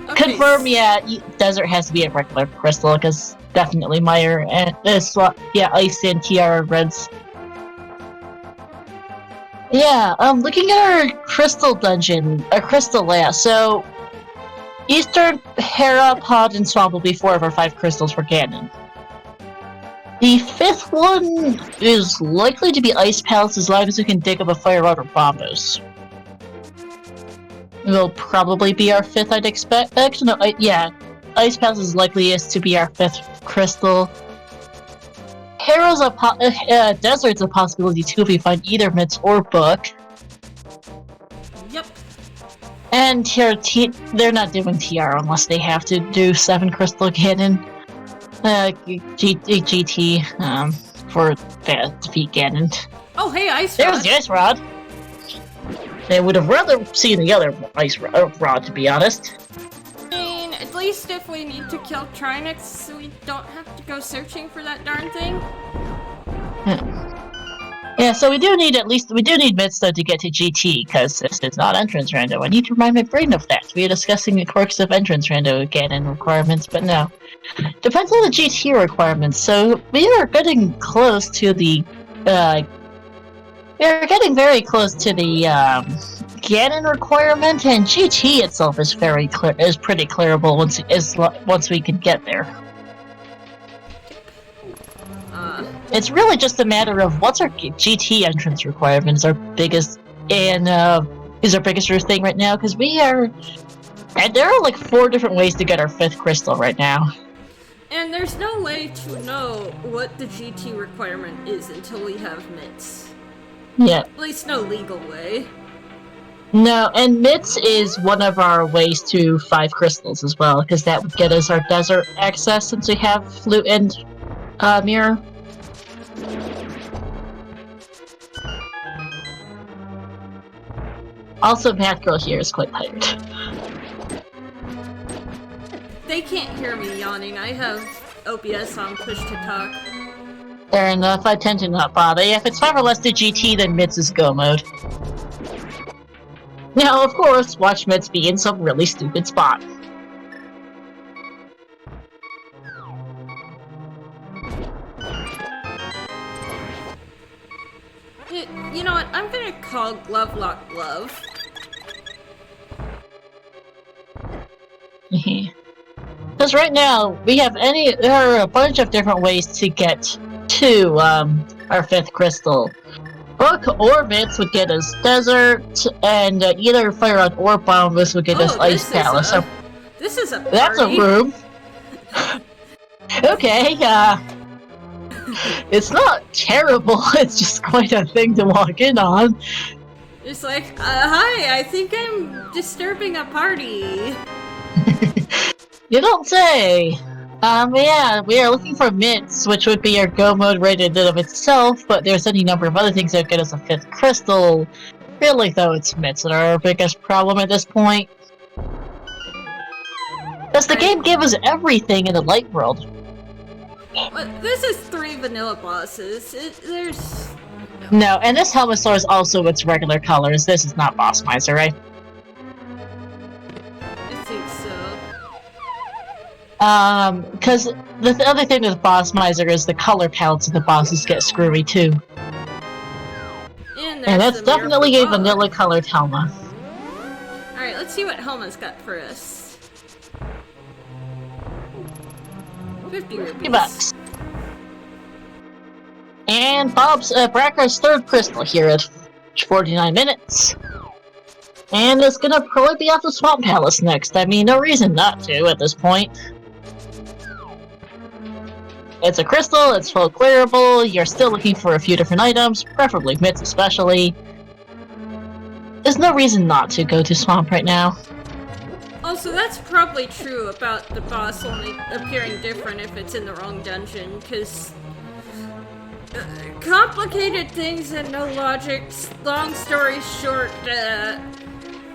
Okay. confirm. Yeah, Desert has to be a regular crystal because definitely Meyer and Ice and Tiara Reds. Yeah, looking at our crystal dungeon, our crystal layout, so Eastern, Hera, Pod, and Swamp will be 4 of our 5 crystals for Canon. The 5th one is likely to be Ice Palace as long as we can dig up a Fire Rod or Bombos. It will probably be our 5th, I'd expect. Actually, no, yeah, Ice Palace is likeliest to be our 5th crystal. Hera's Desert's a possibility too if we find either Mitts or Book. Yep. And they're not doing TR unless they have to do 7 Crystal Cannon. GT, for defeat Ganon. Oh, hey, Ice Rod. There's the Ice Rod. They would have rather seen the other Ice Rod, to be honest. I mean, at least if we need to kill Trinix, we don't have to go searching for that darn thing. Yeah, so we do need Mitts though to get to GT, because this is not entrance rando. I need to remind my brain of that. We are discussing the quirks of entrance rando again and requirements, but no. Depends on the GT requirements, so we are getting close to the, we are getting very close to the, Ganon requirement, and GT itself is pretty clearable once we can get there. It's really just a matter of what's our GT entrance requirements, our biggest, and is our biggest thing right now, because and there are like 4 different ways to get our 5th crystal right now. And there's no way to know what the GT requirement is until we have Mitts. Yeah. At least no legal way. No, and Mitts is one of our ways to 5 crystals as well, because that would get us our desert access since we have Flute and Mirror. Also, Math Girl here is quite tired. They can't hear me yawning. I have OBS on push to talk. Fair enough, I tend to not bother. Yeah, if it's 5 or less to GT, then Mitts is go mode. Now, of course, watch Mitts be in some really stupid spot. You know what? I'm gonna call Glove Lock Glove. Because right now, there are a bunch of different ways to get to our 5th crystal. Book or Mitts would get us Desert, and either Fire Rod or Bombus would get us Ice Palace. This is a party. That's a room. Okay, it's not terrible, it's just quite a thing to walk in on. It's like, hi, I think I'm disturbing a party. You don't say. Yeah, we are looking for Mitts, which would be our go mode rated in of itself, but there's any number of other things that would get us a 5th crystal. Really, though, it's Mitts that are our biggest problem at this point. Because the game gave us everything in the light world. But this is 3 vanilla bosses. There's... No, and this Helmasaur is also its regular colors. This is not Boss Miser, right? I think so. Because the other thing with Boss Miser is the color palettes of the bosses get screwy too. And that's definitely a vanilla colored Helma. Alright, let's see what Helma's got for us. 50 rupees. $50. And Bob's Brackhar's 3rd crystal here at 49 minutes. And it's gonna probably be off the Swamp Palace next. I mean, no reason not to at this point. It's a crystal, it's full clearable, you're still looking for a few different items, preferably mitts especially. There's no reason not to go to Swamp right now. Also, that's probably true about the boss only appearing different if it's in the wrong dungeon, because complicated things and no logic, long story short,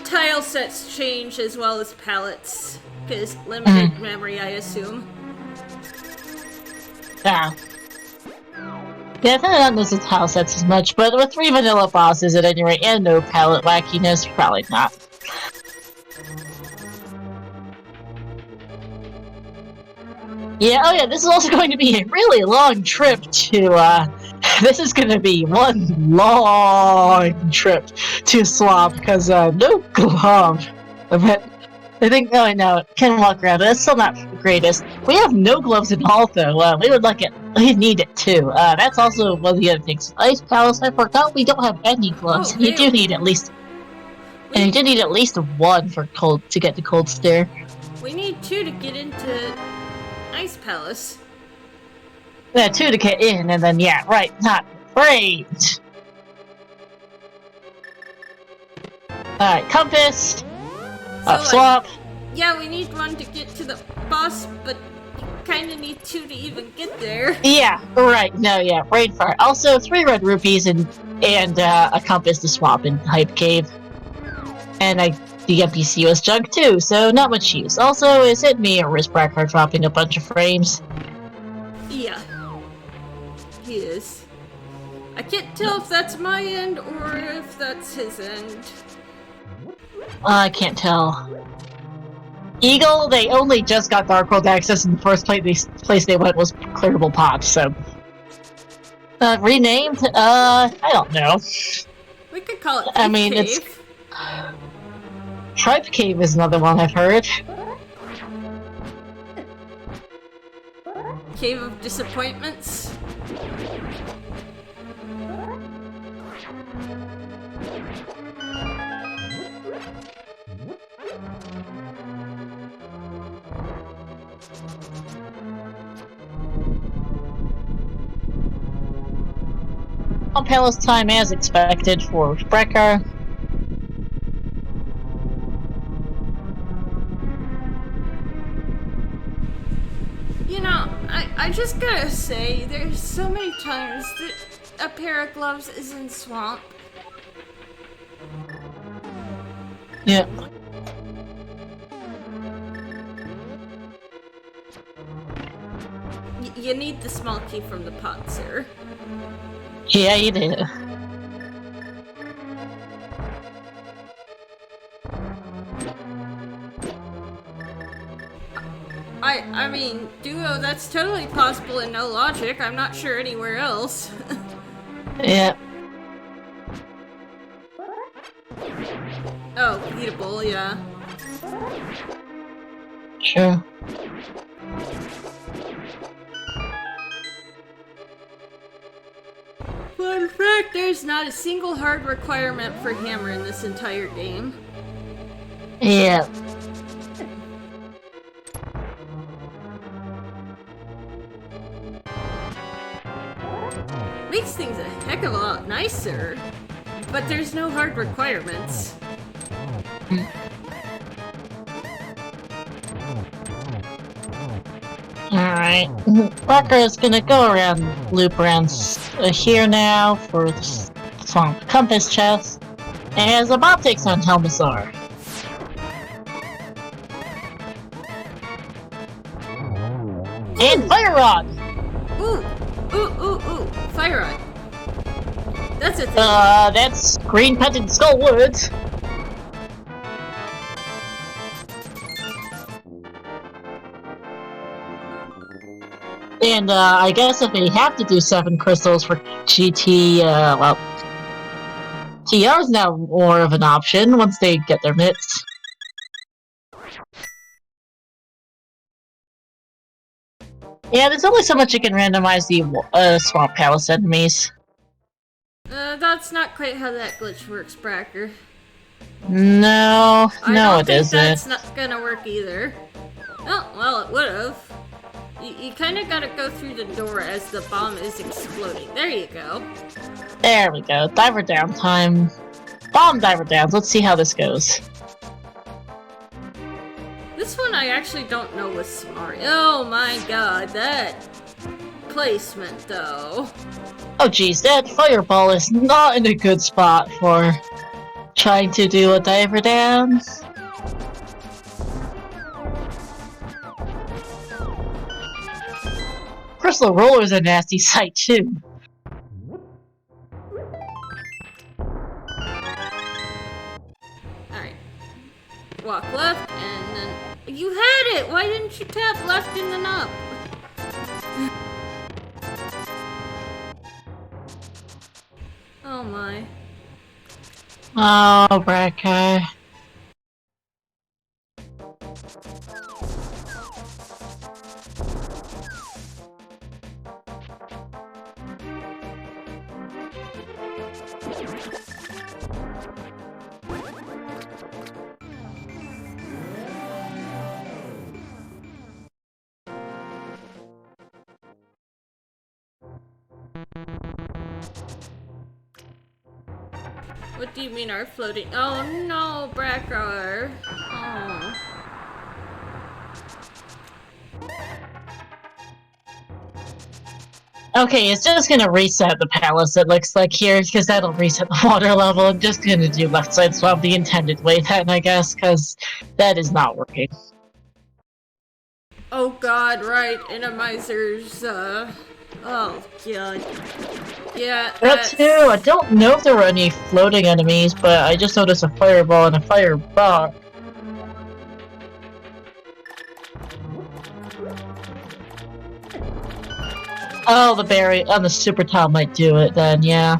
tile sets change as well as palettes, because limited memory, I assume. Yeah. Yeah, I think not notice the tile sets as much, but with 3 vanilla bosses at any rate, and no palette wackiness, probably not. Yeah, oh yeah, this is also going to be a really long trip to, this is gonna be one long trip to Swamp, because, no glove. I think, oh, I know, can walk around, but it's still not the greatest. We have no gloves at all, though. We would like it. We need it, too. That's also one of the other things. Ice Palace, I forgot we don't have any gloves. You do need at least... And you do need at least one for cold to get the cold stare. We need 2 to get into Ice Palace. Yeah, 2 to get in, and then, yeah, right, not great. Alright, compass. Swap. Yeah, we need 1 to get to the boss, but you kinda need 2 to even get there. Yeah, right, no, yeah, brain fart. Also, 3 red rupees and a compass to swap in Hype Cave. And the NPC was junk too, so not much use. Also, is it me or is Brackhar dropping a bunch of frames? Yeah. He is. I can't tell if that's my end or if that's his end. I can't tell. Eagle, they only just got Dark World access, and the first place they went was Clearable Pots, so... renamed? I don't know. We could call it Tripe I mean, Cave. it's... Tripe Cave is another one I've heard. Cave of Disappointments. On Palace time as expected for Brackhar. You know, I just gotta say, there's so many times that a pair of gloves is in Swamp. Yeah. You need the small key from the pot, sir. Yeah, you do. I mean, Duo, that's totally possible in no logic. I'm not sure anywhere else. Yeah. Oh, eatable, yeah. Sure. Fun fact, there's not a single hard requirement for hammer in this entire game. Yeah. Makes things a heck of a lot nicer, but there's no hard requirements. Alright. Brackhar is gonna go around, loop around here now for the Swamp Compass chest. As a Bob takes on Helmazar. And Fire Rod! Ooh! Fire Rod. That's a thing. That's Green Pendant Skull Woods. And, I guess if they have to do 7 crystals for GT, well... TR is now more of an option once they get their mitts. Yeah, there's only so much you can randomize the Swamp Palace enemies. That's not quite how that glitch works, Brackhar. No, I no, don't it think isn't. that's not gonna work either. Oh, well, it would've. You kinda gotta go through the door as the bomb is exploding. There you go. There we go. Diver down time. Bomb diver downs. Let's see how this goes. This one I actually don't know was smart. Oh my god, that placement though. Oh geez, that fireball is not in a good spot for trying to do a diver down. Crystal Roller's a nasty sight too. Alright. Walk left and then... You had it! Why didn't you tap left and then up? Oh my. Oh, Brackhar. What do you mean our floating? Oh no, Brackhar. Oh. Okay, it's just gonna reset the palace, it looks like here, because that'll reset the water level. I'm just gonna do left side swap the intended way then, I guess, because that is not working. Oh god, right. Enemizers, Oh god. Yeah, That too, I don't know if there were any floating enemies, but I just noticed a fireball and a fireball. Oh, the berry on the super tile might do it then, yeah.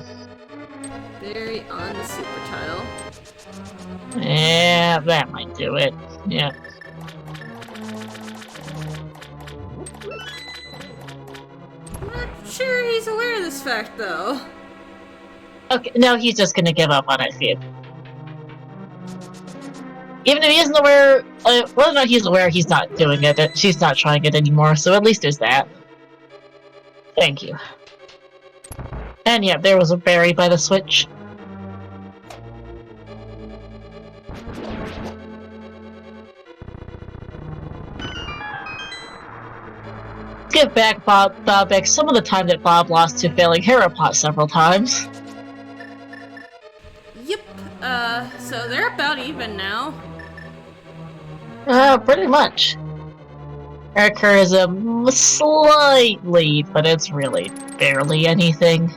Berry on the super tile. Yeah, that might do it. Yeah. I'm not sure he's aware of this fact, though. Okay, no, he's just gonna give up on it, Phoebe. Even if he isn't aware, whether or not he's aware, he's not doing it. She's not trying it anymore, so at least there's that. Thank you. And yeah, there was a berry by the switch. Give back Bob back some of the time that Bob lost to failing Harapot several times. Yep, so they're about even now. Pretty much. Brackhar is a slight lead, but it's really barely anything.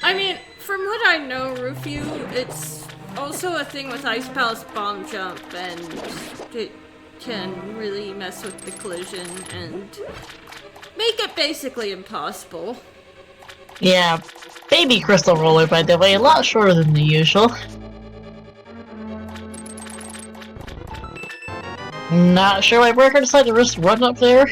I mean, from what I know, Rufio, it's also a thing with Ice Palace Bomb Jump, and it can really mess with the collision and make it basically impossible. Yeah, baby Crystal Roller, by the way, a lot shorter than the usual. Not sure why Brackhar decided to just run up there.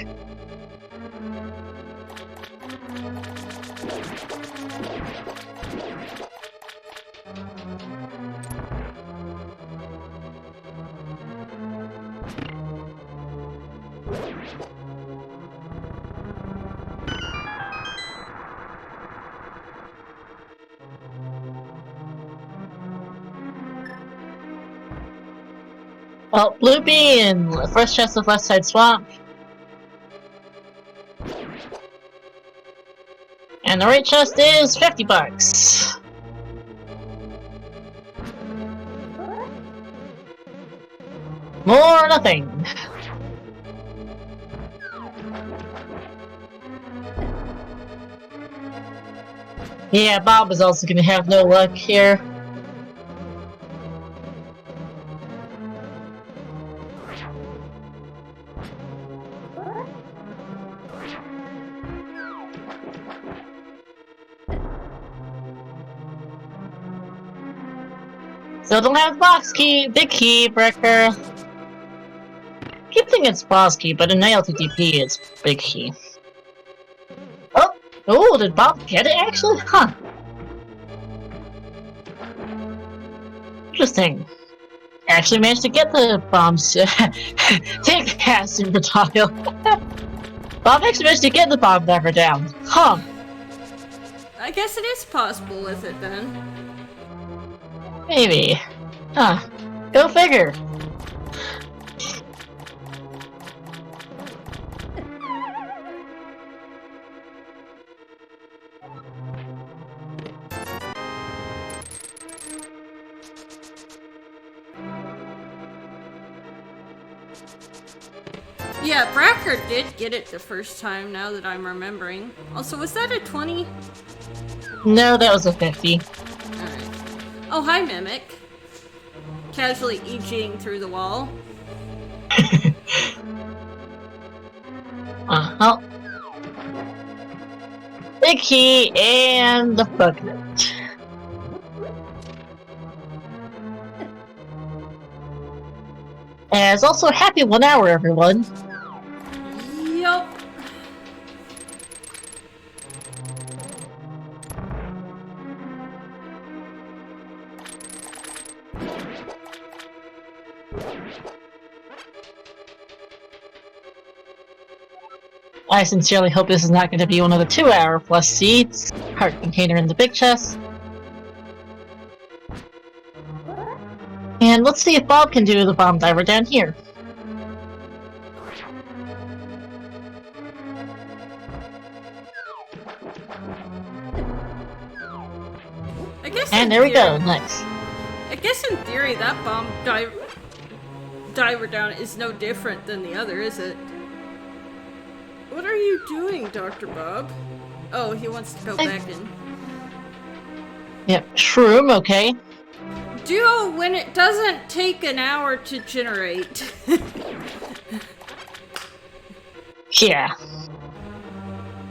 Well, Blue Bean, first chest of left side swamp. And the right chest is $50. More nothing. Yeah, Bob is also gonna have no luck here. Still don't have box key, big key, Brackhar. Keep thinking it's boss key, but in ALTTP it's big key. Oh, did Bob get it actually? Huh. Interesting. Actually managed to get the bombs take cast in Battalion. Bob actually managed to get the bomb diver down. Huh. I guess it is possible with it then. Maybe. Huh. Go figure. Yeah, Brackhar did get it the first time, now that I'm remembering. Also, was that a 20? No, that was a 50. Alright. Oh, hi, Mimic. Casually EGing through the wall. Uh-huh. Big key and the bucket. And it's also happy 1 hour, everyone. Yup. I sincerely hope this is not going to be one of the 2 hour plus seats. Heart container in the big chest. And let's see if Bob can do the bomb diver down here. I guess And there we go, nice. I guess in theory that bomb diver down is no different than the other, is it? What are you doing, Dr. Bob? Oh, he wants to go back in. Yep, shroom, okay. Duo when it doesn't take an hour to generate. Yeah.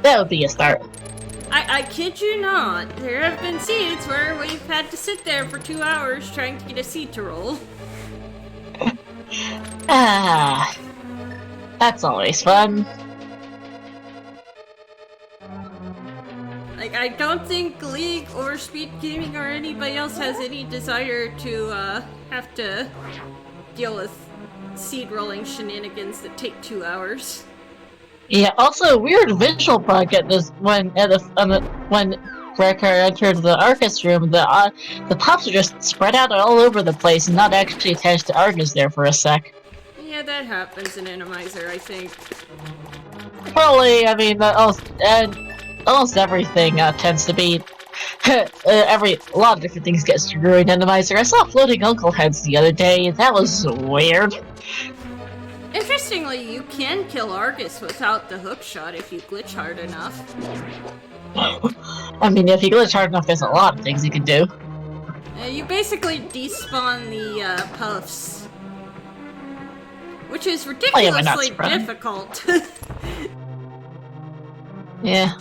That would be a start. I kid you not. There have been seeds where we've had to sit there for 2 hours trying to get a seed to roll. Ah. That's always fun. Like, I don't think League or Speed Gaming or anybody else has any desire to have to deal with seed rolling shenanigans that take 2 hours. Yeah, also weird visual bug at this when Brackhar entered the Arcus room, the pops are just spread out all over the place and not actually attached to Arcus there for a sec. Yeah, that happens in Animizer, I think. Probably, I mean, almost everything tends to be. A lot of different things get screwed in Randomizer. I saw floating uncle heads the other day. That was weird. Interestingly, you can kill Argus without the hook shot if you glitch hard enough. I mean, if you glitch hard enough, there's a lot of things you can do. You basically despawn the puffs, which is ridiculously difficult. Yeah.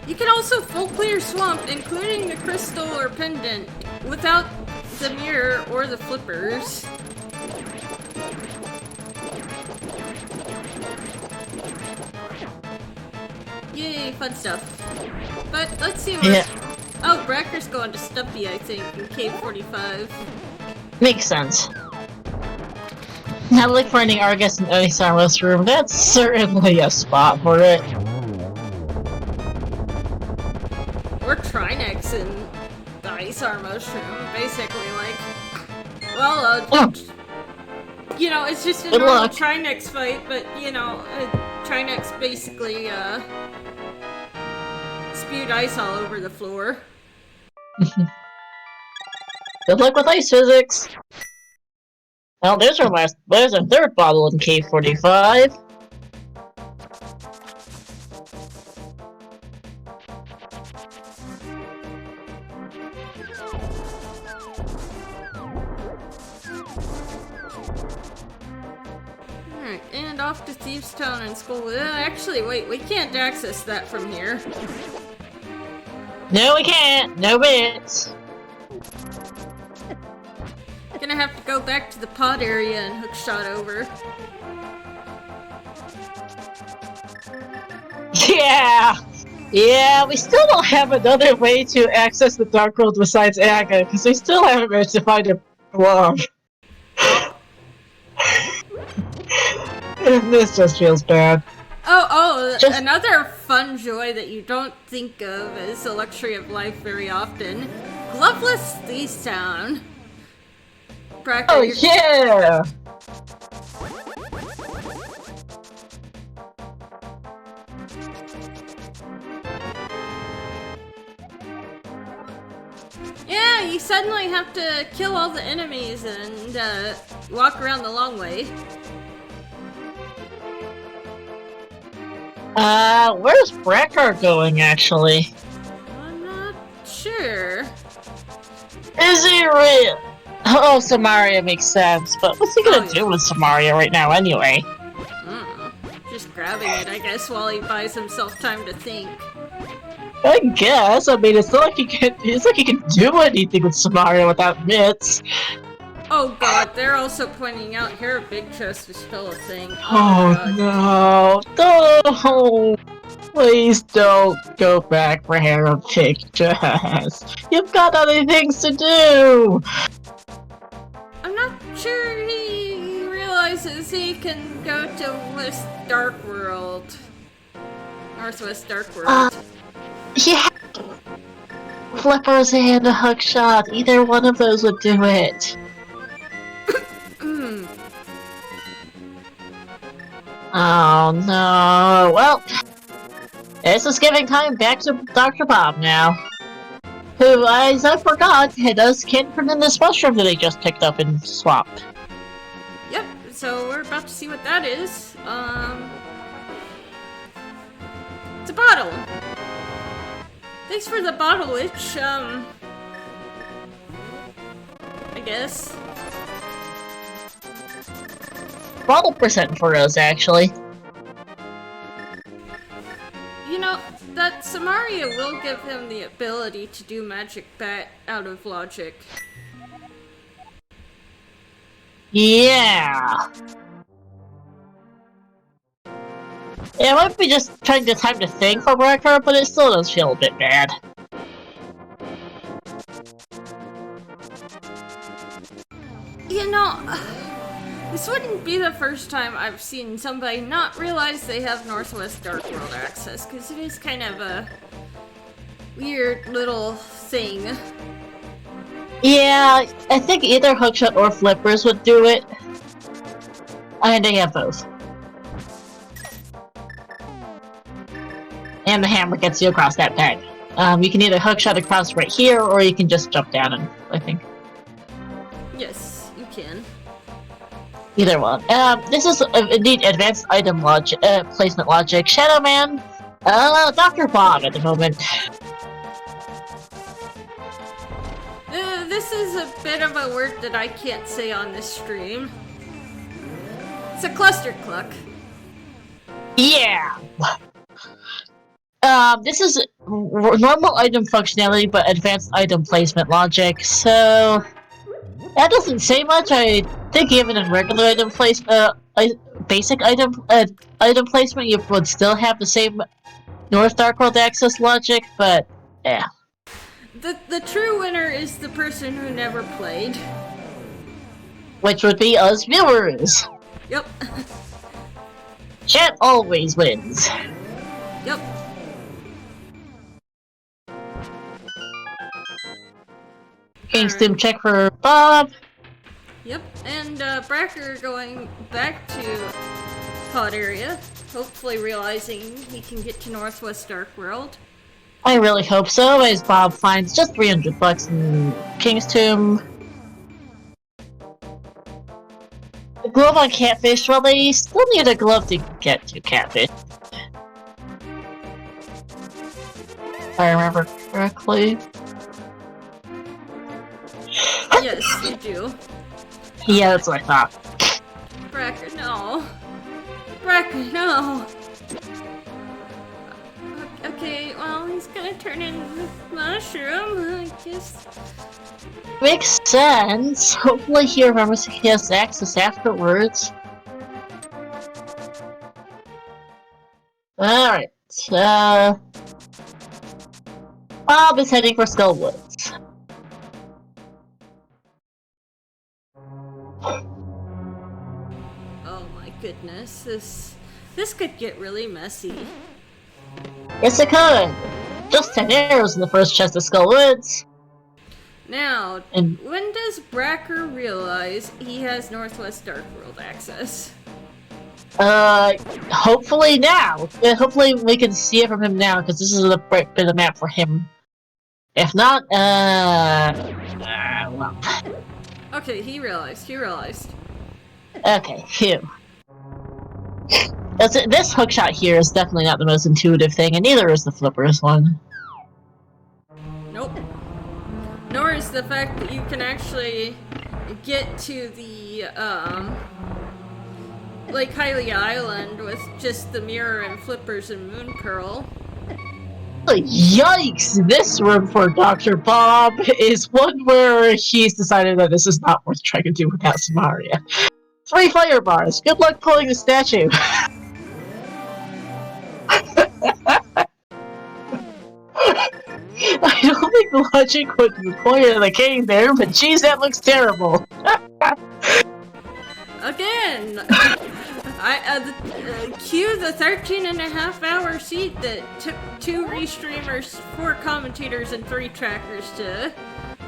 You can also full clear swamp, including the crystal or pendant, without the mirror or the flippers. Yay, fun stuff. But let's see where... Yeah. Oh, Brackhar's going to Stumpy, I think, in Cave 45. Makes sense. Now, like finding Argus in Onisarmo's room, that's certainly a spot for it. Or Trinex in the Ice Armos room, basically, like... Well, you know, it's just a normal Trinex fight, but, you know, Trinex basically, spewed ice all over the floor. Good luck with ice physics! Well, there's our third bottle in Cave 45. Alright, and off to Thieves' Town and school. Actually, wait, we can't access that from here. No, we can't! No bits! Gonna have to go back to the pod area and hookshot over. Yeah! Yeah, we still don't have another way to access the Dark World besides Aga, because we still haven't managed to find a glove. Nope. This just feels bad. Just Another fun joy that you don't think of as the luxury of life very often. Gloveless Thieves Town. Brackhar, oh yeah! Yeah, you suddenly have to kill all the enemies and walk around the long way. Where's Brackhar going, actually? I'm not sure. Is he real? Oh, Samaria makes sense, but what's he gonna do with Samaria right now, anyway? Just grabbing it, I guess, while he buys himself time to think. I guess. I mean, it's not like he can. It's like he can do anything with Samaria without mitts. Oh god, they're also pointing out here a big chest is still a thing. Oh no! Don't! Please don't go back for hair of pictures. You've got other things to do. I'm not sure he realizes he can go to West Dark World. Northwest Dark World. Yeah. Flippers and a hook shot. Either one of those would do it. Oh no. Well, this is giving time back to Dr. Bob now. Who, as I forgot, does came from this mushroom that they just picked up in Swamp. Yep, so we're about to see what that is. It's a bottle. Thanks for the bottle, Witch. I guess. Bottle percent for us, actually. You know, that Samaria will give him the ability to do magic bat out of logic. Yeah. It might be just trying to time to think for Brackhar, but it still does feel a bit bad. You know, this wouldn't be the first time I've seen somebody not realize they have Northwest Dark World access, because it is kind of a weird little thing. Yeah, I think either Hookshot or Flippers would do it. And they have both. And the hammer gets you across that peg. You can either hookshot across right here, or you can just jump down and, I think. Yes, you can. Either one. This is indeed advanced item placement logic. Shadow Man, Dr. Bob at the moment. This is a bit of a word that I can't say on this stream. It's a cluster cluck. Yeah! This is normal item functionality, but advanced item placement logic, so... That doesn't say much. I think even in regular item basic item placement, you would still have the same North Dark World access logic, but yeah. The true winner is the person who never played. Which would be us viewers. Yep. Chat always wins. Yep. Kingston check for Bob. Yep, and Brackhar going back to Pod area, hopefully realizing he can get to Northwest Dark World. I really hope so, as Bob finds just $300 in King's Tomb. The glove on Catfish, well, they still need a glove to get to Catfish. If I remember correctly. Yes, you do. Yeah, that's what I thought. Brackhar, no. Brackhar, no. Okay, well, he's gonna turn into mushroom, I guess. Makes sense. Hopefully he remembers he has access afterwards. Alright, Bob is heading for Skull Woods. Oh my goodness, this could get really messy. Yes, it could. Just 10 arrows in the first chest of Skull Woods. Now, And when does Brackhar realize he has Northwest Dark World access? hopefully now. Hopefully we can see it from him now, because this is a bit of a map for him. If not, well. Okay, he realized. Okay, phew. This hookshot here is definitely not the most intuitive thing, and neither is the flippers one. Nope. Nor is the fact that you can actually get to the, Lake Hylia Island with just the mirror and flippers and Moon Pearl. Yikes! This room for Dr. Bob is one where he's decided that this is not worth trying to do without Samaria. 3 fire bars. Good luck pulling the statue. I don't think the logic would require the king there, but geez, that looks terrible. Again! Cue the 13.5-hour seat that took 2 restreamers, 4 commentators, and 3 trackers to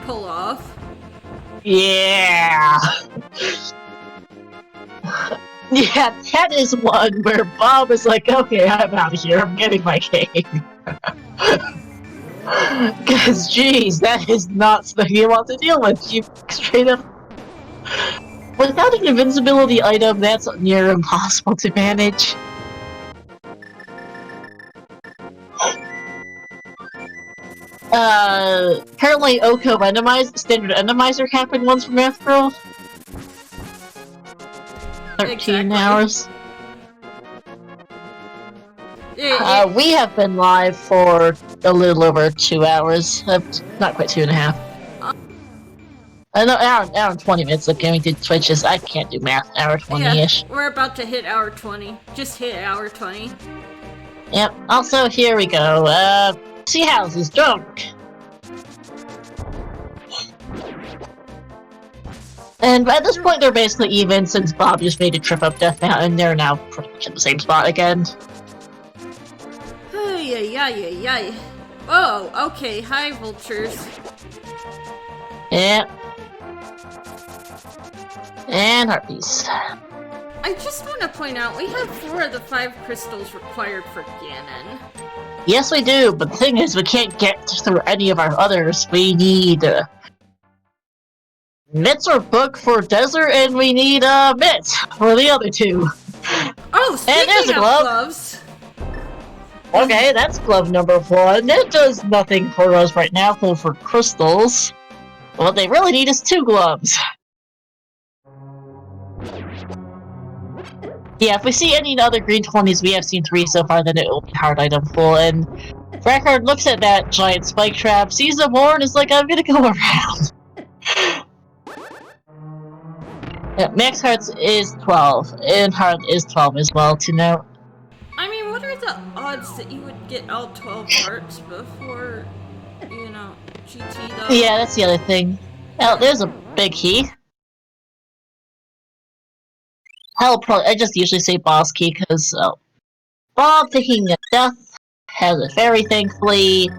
pull off. Yeah. Yeah, that is one where Bob is like, okay, I'm out of here, I'm getting my game. Because, geez, that is not something you want to deal with. You straight up... Without an invincibility item, that's near impossible to manage. Apparently Oko standard randomizer happened once for Math Girl. 13 hours. We have been live for a little over 2 hours. Not quite 2.5. No, hour and 20 minutes of gaming to Twitches. I can't do math. Hour 20-ish. Yeah, we're about to hit hour 20. Just hit hour 20. Yep. Also, here we go. Sea House is drunk. And at this point, they're basically even, since Bob just made a trip up Death Mountain. They're now pretty much in the same spot again. Ay. Oh, okay. Hi, vultures. Yep. And Harpies. I just want to point out, we have 4 of the 5 crystals required for Canon. Yes, we do, but the thing is, we can't get through any of our others. We need Mitts or Book for Desert, and we need Mitts for the other 2. Oh, speaking of gloves! Okay, that's glove number 1. It does nothing for us right now, for crystals. What they really need is 2 gloves. Yeah, if we see any other green 20s, we have seen 3 so far, then it will be hard item full. And Brackhar looks at that giant spike trap, sees them more, and is like, I'm gonna go around. Yeah, max hearts is 12, and heart is 12 as well, to note. I mean, what are the odds that you would get all 12 hearts before, you know, GT though? Yeah, that's the other thing. Hell, there's a big key. Hell, I just usually say boss key, because Bob taking a death has a fairy, thankfully.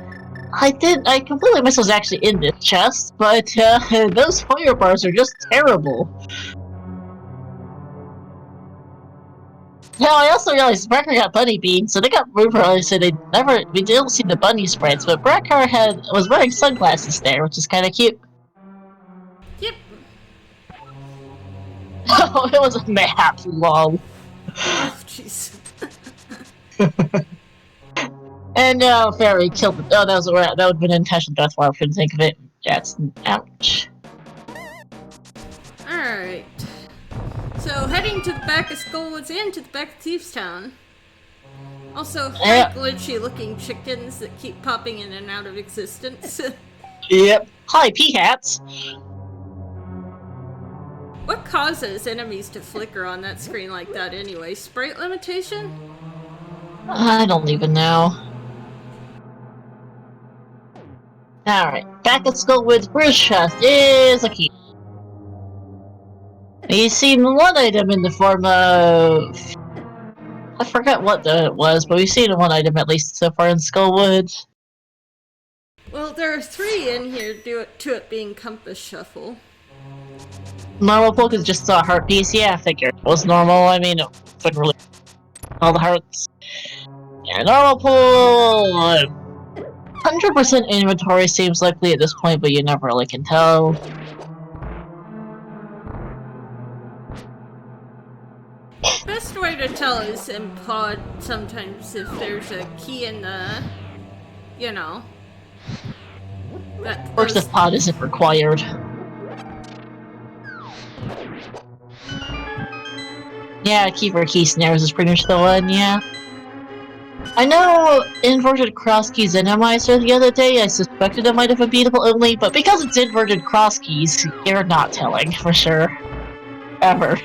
I completely missed was actually in this chest, but those fire bars are just terrible. Now, I also realized Brackhar got bunny beans, so they got rumor, so we didn't see the bunny spreads, but Brackhar was wearing sunglasses there, which is kind of cute. Yep. Oh, it was a map, lol. Oh, jeez. And Fairy killed it. Oh, that would have been an intentional death while I couldn't think of it. That's ouch. Alright. So, heading to the back of Skullwoods and to the back of Thieves Town. Also, hi glitchy looking chickens that keep popping in and out of existence. Yep. Hi, P-hats. What causes enemies to flicker on that screen like that anyway? Sprite limitation? I don't even know. Alright, back at Skullwood's British chest is a key. You've seen one item in the form of... I forgot what it was, but we've seen one item at least so far in Skullwood. Well, there are 3 in here due to it being Compass Shuffle. Normal pool is just a heart piece. Yeah, I figured it was normal. I mean, it wasn't really all the hearts. Yeah, normal pool. 100% inventory seems likely at this point, but you never really can tell. Best way to tell is in pod sometimes if there's a key in the, you know. Of course, this pod isn't required. Yeah, keeper key snares is pretty much the one, yeah. I know inverted cross keys Enemizer the other day, I suspected it might have been beatable only, but because it's inverted cross keys, you're not telling, for sure. Ever.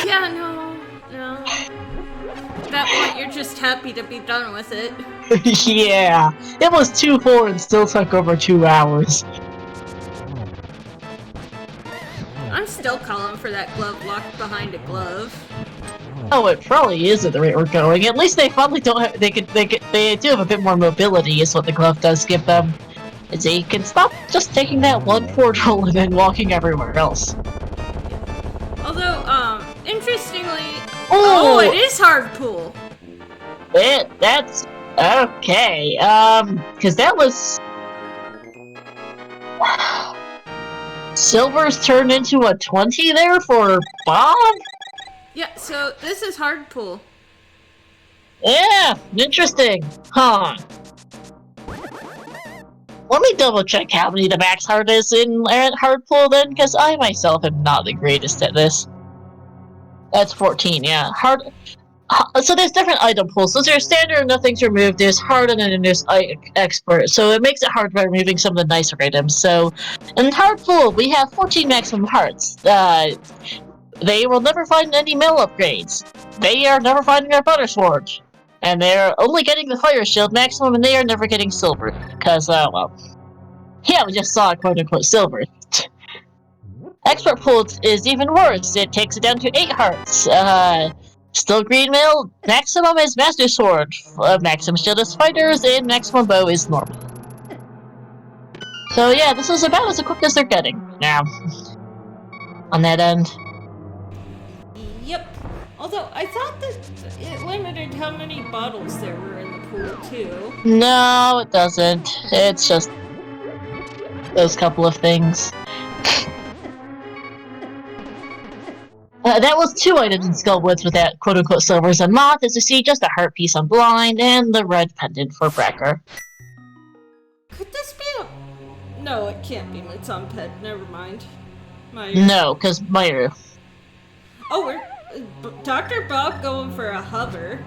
Yeah, no. At that point, you're just happy to be done with it. Yeah, it was 2-4 and still took over 2 hours. I'm still calling for that glove locked behind a glove. Oh, it probably is at the rate we're going. At least they finally don't have. They do have a bit more mobility, is what the glove does give them. Is they can stop just taking that one portal and then walking everywhere else. Although, interestingly, Oh, it is hard pull. That's okay. Because that was Silver's turned into a 20 there for Bob. Yeah, so this is hard pull. Yeah, interesting. Huh. Let me double check how many the max hard is in hard pull then, because I myself am not the greatest at this. That's 14, yeah. Hard. So there's different item pools. So there's standard, nothing's removed. There's hard, and then there's expert. So it makes it hard by removing some of the nicer items. So in hard pool, we have 14 maximum hearts. They will never find any mill upgrades. They are never finding their butter sword. And they're only getting the fire shield maximum, and they are never getting silver. Because, well... Yeah, we just saw quote-unquote silver. Expert pool is even worse. It takes it down to 8 hearts. Still green mill, maximum is master sword. Maximum shield is fighters, and maximum bow is normal. So yeah, this is about as equipped as they're getting now. On that end. Yep. Although, I thought that it limited how many bottles there were in the pool, too. No, it doesn't. It's just those couple of things. That was 2 items in Skullwoods with that quote-unquote silvers and moth, as you see, just a heart piece on blind, and the red pendant for Brackhar. Could this be a... No, it can't be Mitts on Pet. Never mind. No, because Meyer. Oh, we're... Dr. Bob going for a hover.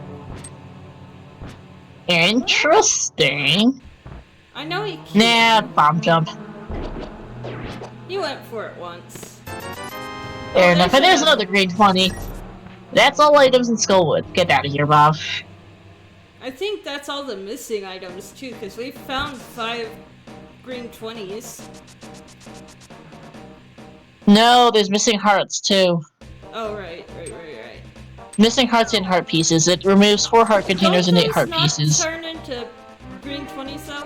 Interesting. I know he can't. Nah, bomb jump. He went for it once. Fair enough, and there's another green 20. That's all items in Skullwood. Get out of here, Bob. I think that's all the missing items, too, because we found 5 green 20s. No, there's missing hearts, too. Oh, right. Missing hearts and heart pieces. It removes 4 heart containers and 8 heart pieces. Turn into green 20s, though?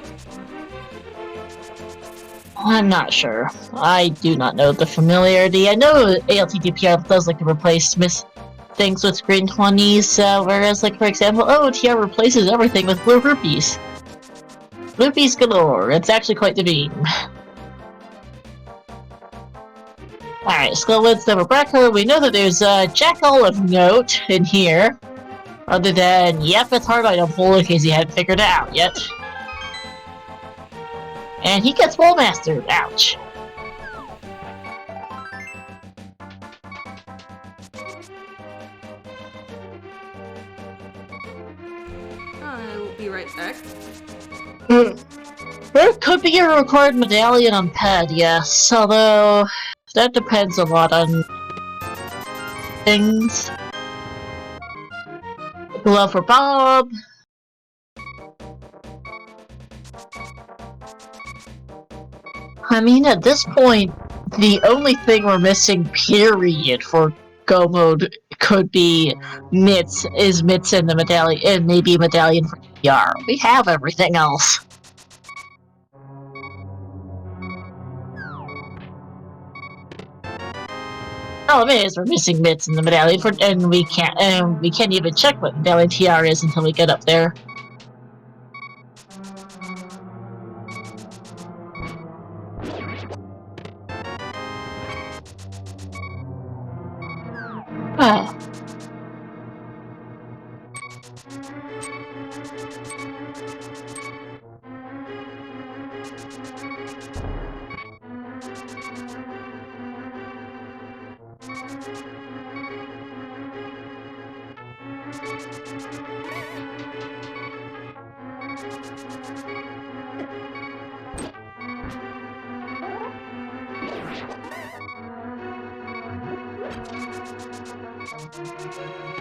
I'm not sure. I do not know the familiarity. I know ALTTPR does like to replace things with green 20s, whereas, like, for example, OTR replaces everything with blue rupees. Rupees galore. It's actually quite the meme. Alright, Skullwoods over Brackhar. We know that there's a Jackal of note in here. Other than, yep, it's hard item pool in case you hadn't figured it out yet. And he gets Wallmaster. Ouch. I will be right back. There could be a required medallion on Ped, yes, although that depends a lot on things. Glove for Bob. I mean, at this point, the only thing we're missing, period, for Go mode could be Mitts in the medallion, and maybe a medallion for TR. We have everything else. Problem is, we're missing Mitts in the medallion and we can't even check what medallion TR is until we get up there.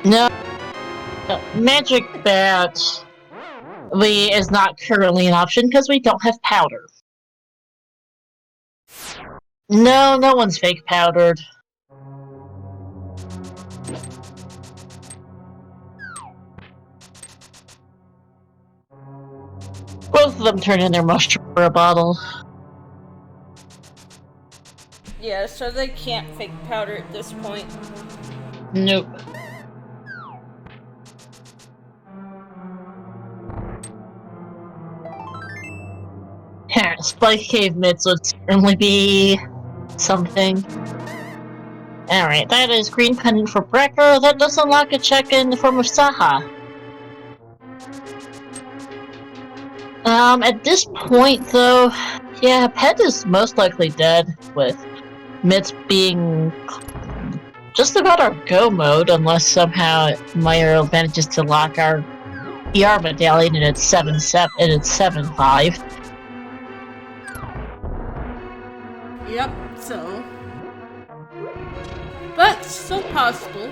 No, Magic Bat is not currently an option because we don't have powder. No, no one's fake powdered. Both of them turn in their mushroom for a bottle. Yeah, so they can't fake powder at this point. Nope. Spike Cave Mitts would certainly be something. Alright, that is green pendant for Brackhar. That does unlock a check in the form of Saha. At this point, though, yeah, Pet is most likely dead, with Mitts being just about our go mode, unless somehow Myro manages to lock our ER medallion and it's 7-5. Yep, so. But still possible.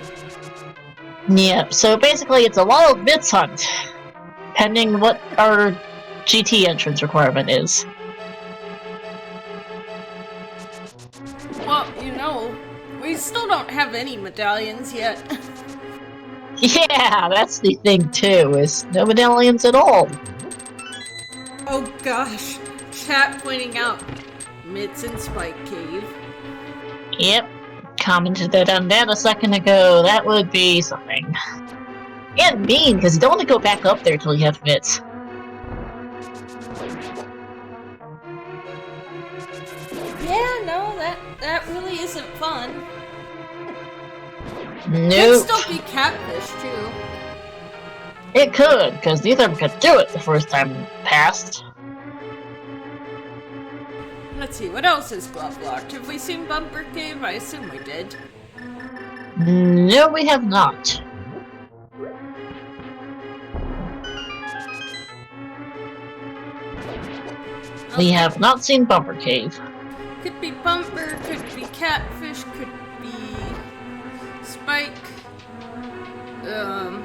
Yep, so basically it's a wild Mitts hunt, pending what our GT entrance requirement is. Well, you know, we still don't have any medallions yet. Yeah, that's the thing too, is no medallions at all. Oh gosh, chat pointing out Mitts and Spike Cave. Yep, commented that on that a second ago. That would be something. And mean, because you don't want to go back up there till you have Mitts. Yeah, no, that really isn't fun. Nope. Could still be catfish too. It could, because neither of them could do it the first time passed. Let's see, what else is glove locked? Have we seen Bumper Cave? I assume we did. No, we have not. Okay. We have not seen Bumper Cave. Could be Bumper, could be catfish, could be Spike. I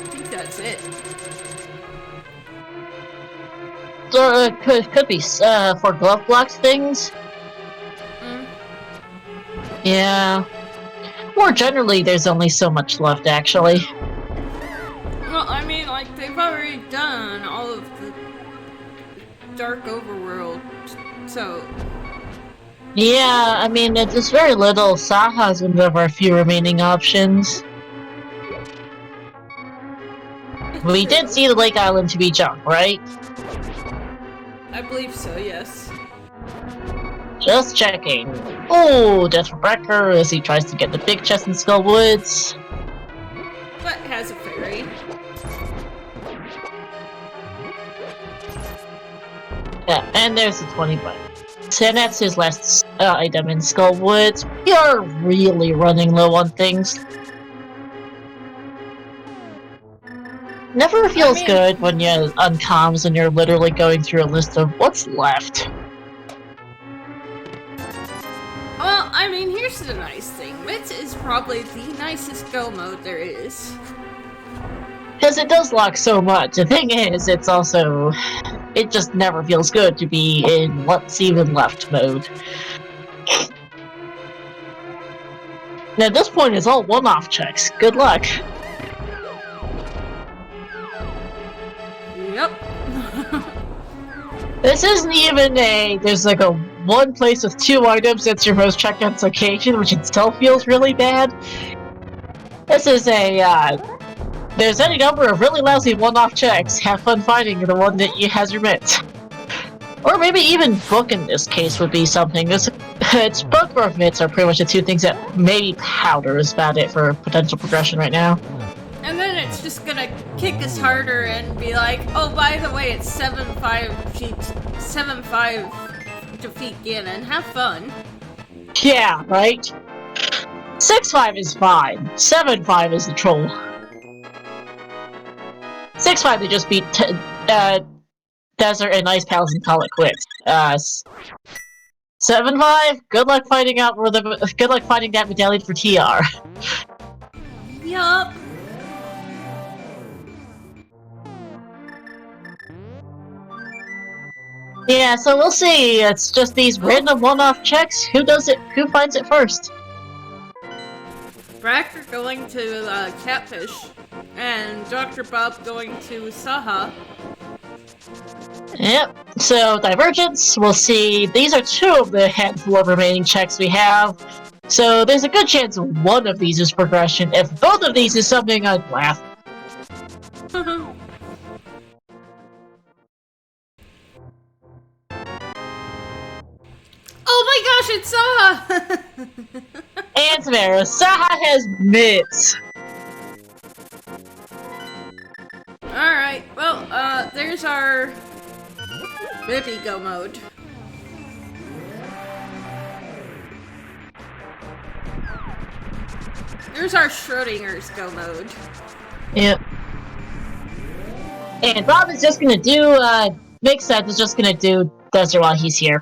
think that's it. So it could be for glove blocks things. Yeah. More generally, there's only so much left, actually. Well, I mean, like, they've already done all of the Dark Overworld, so... Yeah, I mean, it's very little. Saha's one of our few remaining options. We did see the Lake Island to be jumped, right? I believe so, yes. Just checking. Oh, death for Brackhar as he tries to get the big chest in Skull Woods. But has a fairy. Yeah, and there's the 20 bucks. And that's his last item in Skull Woods. We are really running low on things. Never feels good when you're on comms and you're literally going through a list of what's left. Well, I mean, here's the nice thing. Mitts is probably the nicest go mode there is. Because it does lock so much. The thing is, it just never feels good to be in what's even left mode. Now, at this point, it's all one-off checks. Good luck. Yep. This isn't even there's like a one place with 2 items that's your most checked out location, which itself feels really bad. This is there's any number of really lousy one-off checks. Have fun finding the one that has your mitts. Or maybe even book in this case would be something. It's book or mitts are pretty much the 2 things that maybe powder is about it for potential progression right now. And then it's just gonna kick us harder and be like, oh, by the way, it's 7-5 defeat Ganon. Have fun. Yeah, right? 6-5 is fine. 7-5 is the troll. 6-5 they just beat Desert and Ice Palace and call it quits. 7-5, good luck finding out where good luck finding that medallion for TR. Yup. Yeah, so we'll see. It's just these random one-off checks. Who does it? Who finds it first? Brackhar going to Catfish, and Dr. Bob going to Saha. Yep. So Divergence. We'll see. These are 2 of the handful of remaining checks we have. So there's a good chance one of these is progression. If both of these is something, I'd laugh. Oh my gosh, it's Saha! And Samara, Saha has mitts. Alright, well, there's our Bippy Go mode. There's our Schrodinger's Go mode. Yep. And Bob is just gonna do, Big Seth is just gonna do Desert while he's here.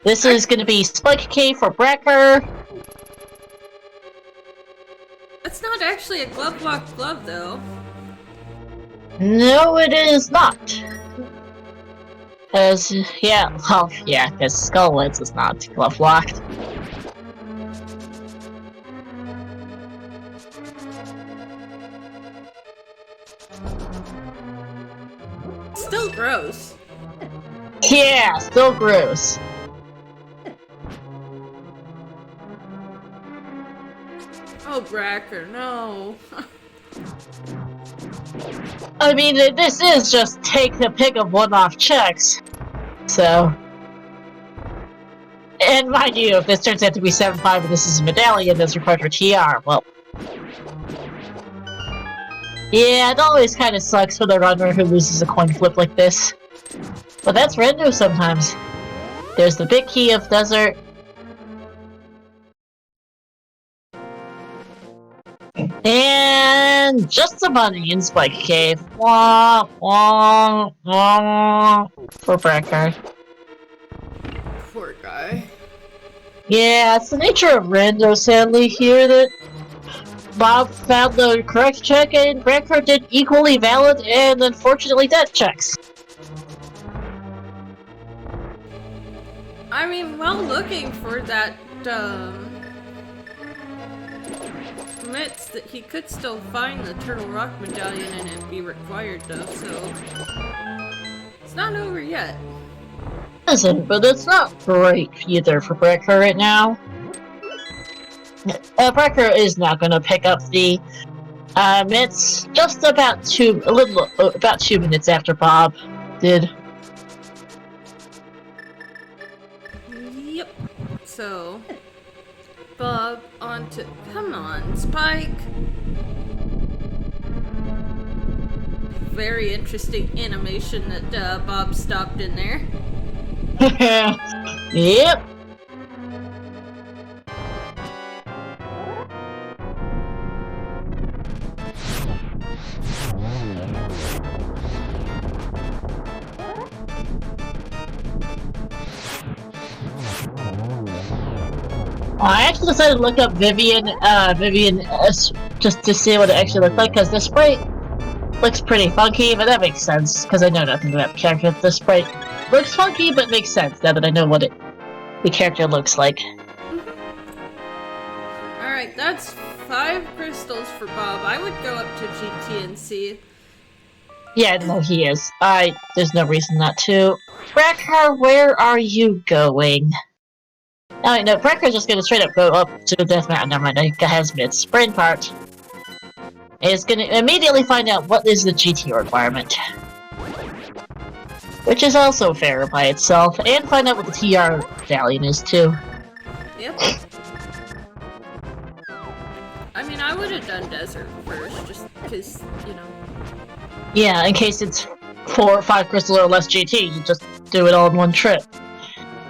This is gonna be Spike K for Brackhar. That's not actually a glove lock glove, though. No, it is not. Because, because Skull Lens is not glove locked. Still gross. Yeah, still gross. Oh, Brackhar, no. I mean, this is just take the pick of one-off checks. So... And mind you, if this turns out to be 7-5 and this is a medallion that's required for TR, well... Yeah, it always kind of sucks for the runner who loses a coin flip like this. But that's random sometimes. There's the big key of Desert. And just the bunny in Spike Cave. Wah, wah, wah, for Brackhar. Poor guy. Yeah, it's the nature of rando, sadly, here that Bob found the correct check and Brackhar did equally valid and unfortunately death checks. I mean, while looking for that, mitts, that he could still find the Turtle Rock medallion and it be required, though, so... It's not over yet. It isn't, but it's not great either for Brackhar right now. Brackhar is not going to pick up the mitts just about 2 minutes after Bob did. Yep. So, Bob onto... Come on, Spike! Very interesting animation that Bob stopped in there. Yep. I actually decided to look up Vivian just to see what it actually looks like, because the sprite looks pretty funky, but that makes sense, because I know nothing about the character. The sprite looks funky, but makes sense now that I know what the character looks like. Alright, that's 5 crystals for Bob. I would go up to GT and see. Yeah, no, he is. There's no reason not to. Brackhar, where are you going? Oh, no, Brackhar's just gonna straight up go up to the Death Mountain. Never mind, I has its brain part. It's gonna immediately find out what is the GT requirement. Which is also fair by itself, and find out what the TR medallion is too. Yep. I mean, I would have done Desert first, just because, you know. Yeah, in case it's 4 or 5 crystal or less GT, you just do it all in one trip.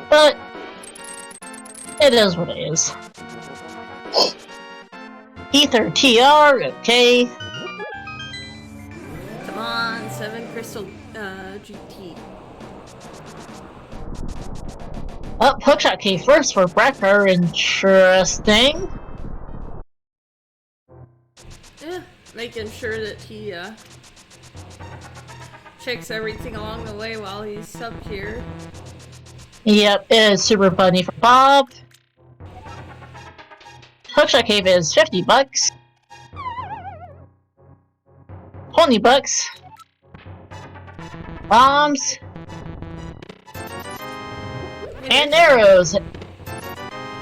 But it is what it is. Ether TR, okay. Come on, 7 crystal GT. Oh, Hookshot came first for Brackhar, interesting. Yeah, making sure that he checks everything along the way while he's up here. Yep, it is Super Bunny for Bob. Hookshot Cave is $50. $20. Bombs. And arrows.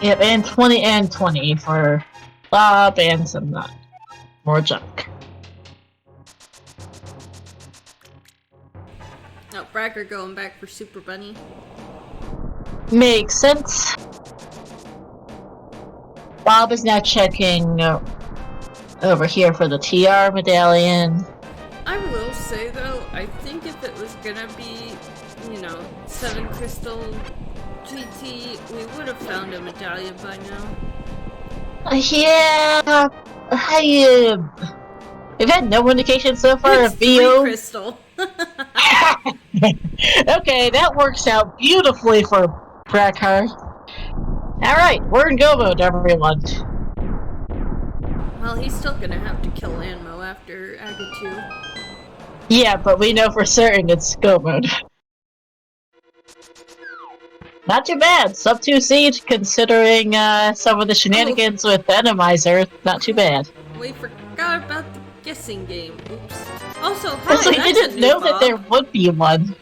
Yep, and 20 and 20 for Bob and some more junk. Oh, Brackhar going back for Super Bunny. Makes sense. Bob is now checking over here for the TR medallion. I will say though, I think if it was gonna be, you know, 7 crystal GT, we would have found a medallion by now. Yeah, we've had no indication so far It's of VO. 3 crystal. Okay, that works out beautifully for Brackhar. Alright, we're in go mode, everyone. Well, he's still gonna have to kill Anmo after Agatu. Yeah, but we know for certain it's go mode. Not too bad. Sub 2 seed, considering some of the shenanigans with Venomizer. Not too bad. We forgot about the guessing game. Oops. Also, hi, Also, I that's didn't a new know Bob. that there would be one.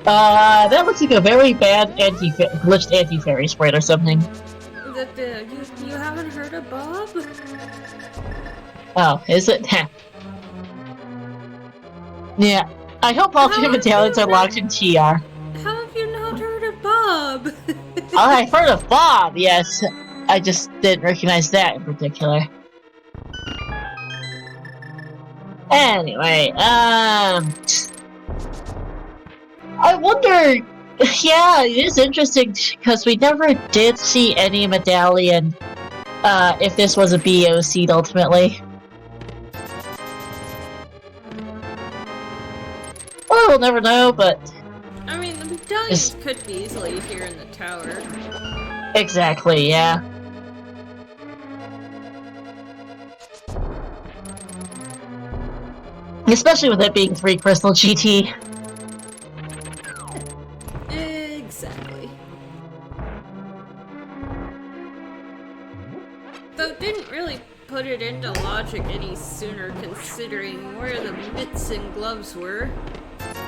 That looks like a very bad glitched anti-fairy sprite or something. You haven't heard of Bob? Oh, is it? Yeah. I hope all 3 medallions are locked in TR. How have you not heard of Bob? I've heard of Bob, yes. I just didn't recognize that in particular. Anyway, I wonder... Yeah, it is interesting, because we never did see any medallion, if this was a BO seed ultimately. Well, we'll never know, but... I mean, the medallions could be easily here in the tower. Exactly, yeah. Especially with it being 3 crystal GT. Exactly. Though didn't really put it into logic any sooner considering where the mitts and gloves were.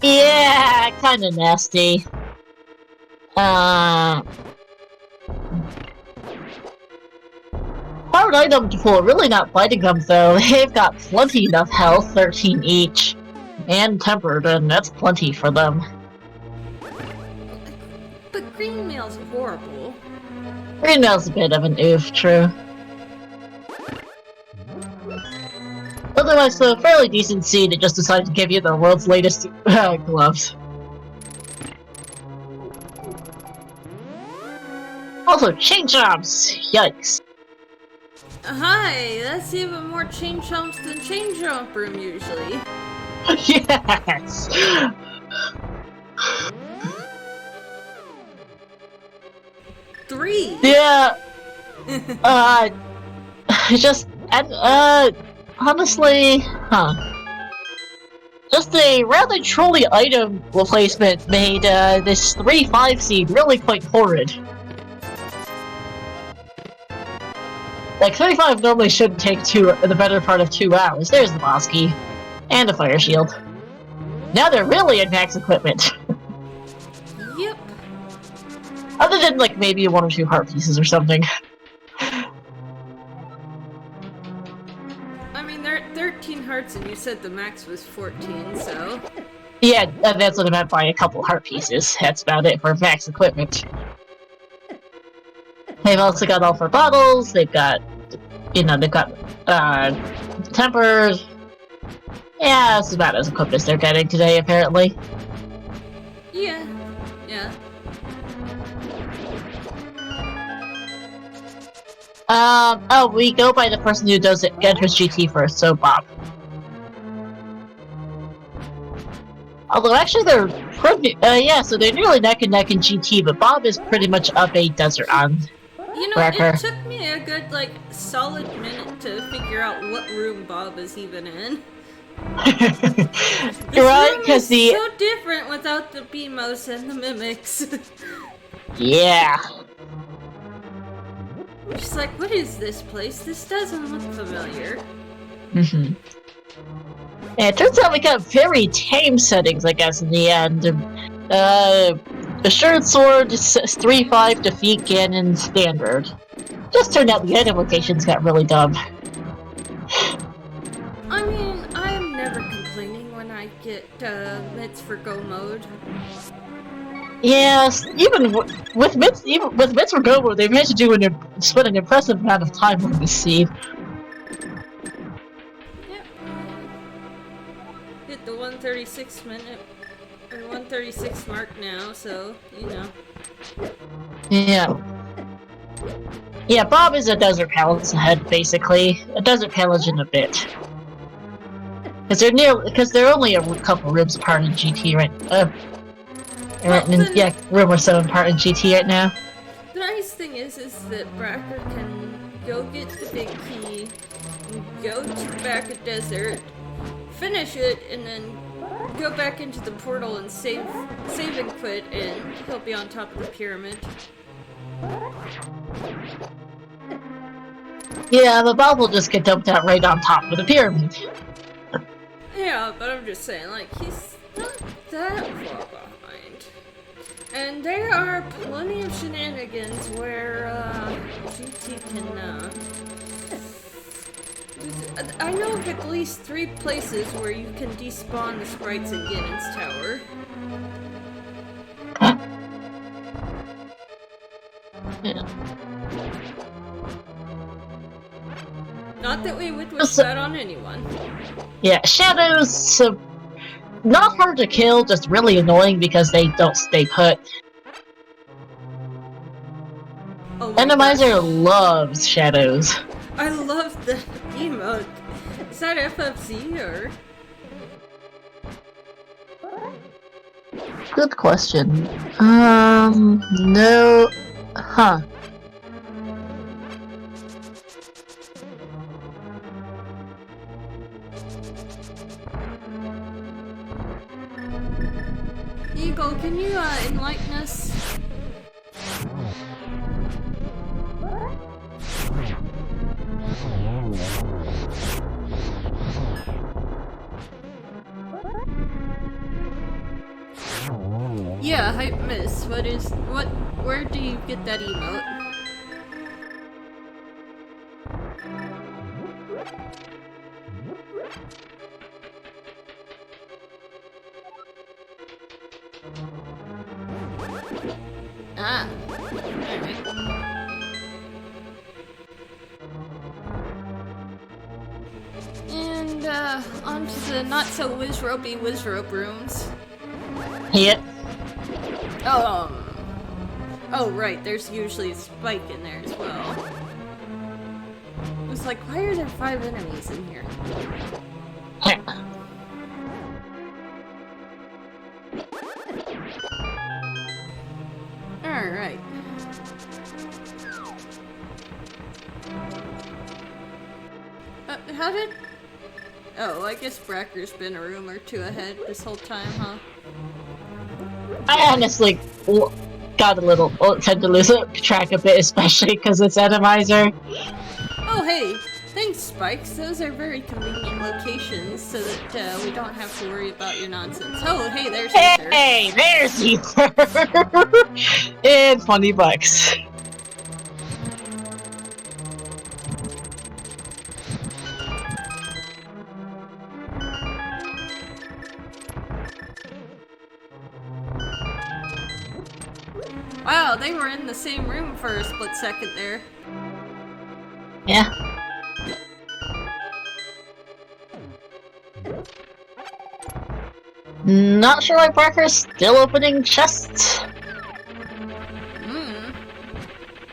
Yeah, kinda nasty. Powered item to pull, really not biting them though. They've got plenty enough health, 13 each. And tempered, and that's plenty for them. But green mail's horrible. Green Mail's a bit of an oof, true. Otherwise, though, fairly decent seed, it just decided to give you the world's latest gloves. Also, chain jumps! Yikes. Hi, that's even more chain jumps than chain jump room usually. Yes! 3! Yeah! Just And, honestly, just a rather trolly item replacement made, this 3-5 seed really quite horrid. Like, 35 normally shouldn't take the better part of 2 hours. There's the boss key. And a fire shield. Now they're really in max equipment. Yep. Other than, like, maybe 1 or 2 heart pieces or something. I mean, they're 13 hearts and you said the max was 14, so... Yeah, that's what I meant by a couple heart pieces. That's about it for max equipment. They've also got all 4 bottles, they've got... they've got, tempers... Yeah, that's about as equipped as they're getting today, apparently. Yeah. Yeah. We go by the person who does it, enters GT first, so Bob. Although, actually, they're pretty, so they're nearly neck and neck in GT, but Bob is pretty much up a desert on Brackhar. It took me a good, solid minute to figure out what room Bob is even in. You're right, because the... so different without the BMOS and the mimics. Yeah. I'm just like, what is this place? This doesn't look familiar. Mm-hmm. Yeah, it turns out we got very tame settings, I guess, in the end. Assured Sword, 3-5, Defeat Ganon, Standard. Just turned out the item locations got really dumb. I mean, I'm never complaining when I get mids for go mode. Yes, even with mids for go mode, they managed to spend an impressive amount of time on this seed. Yep. Hit the 136 minute or 136 mark now, so you know. Yeah. Yeah, Bob is a Desert Palace ahead, basically. A Desert Palace in a bit. Because they're only a couple rooms apart in GT right yeah, room or so apart in GT right now. The nice thing is that Brackhar can go get the big key, go to the back of desert, finish it, and then go back into the portal and save and quit, and he'll be on top of the pyramid. Yeah, the Bob will just get dumped out right on top of the pyramid. Yeah, but I'm just saying, he's not that far behind. And there are plenty of shenanigans where, GT can, I know of at least 3 places where you can despawn the sprites in Ganon's tower. Yeah. Not that we would wish that on anyone. Yeah, Shadows, not hard to kill, just really annoying because they don't stay put. Oh Randomizer loves Shadows. I love the emote. Is that FFZ or? Good question. No. Huh. Eagle, can you enlighten us? Yeah, Hype Miss. Where do you get that emote? Ah. Alright. And, on to the not-so-whiz-ropey whiz-rope rooms. Yep. Oh, right, there's usually a spike in there as well. It's like, why are there 5 enemies in here? Alright. how did... Oh, I guess Brackhar's been a room or two ahead this whole time, huh? I honestly got a little tend to lose track of it, especially because it's Atomizer. Oh, hey! Thanks, Spikes. Those are very convenient locations so that we don't have to worry about your nonsense. Oh, hey, there's Ether. Hey, there's Ether! And $20. Wow, they were in the same room for a split second there. Yeah. Not sure why Brackar's still opening chests.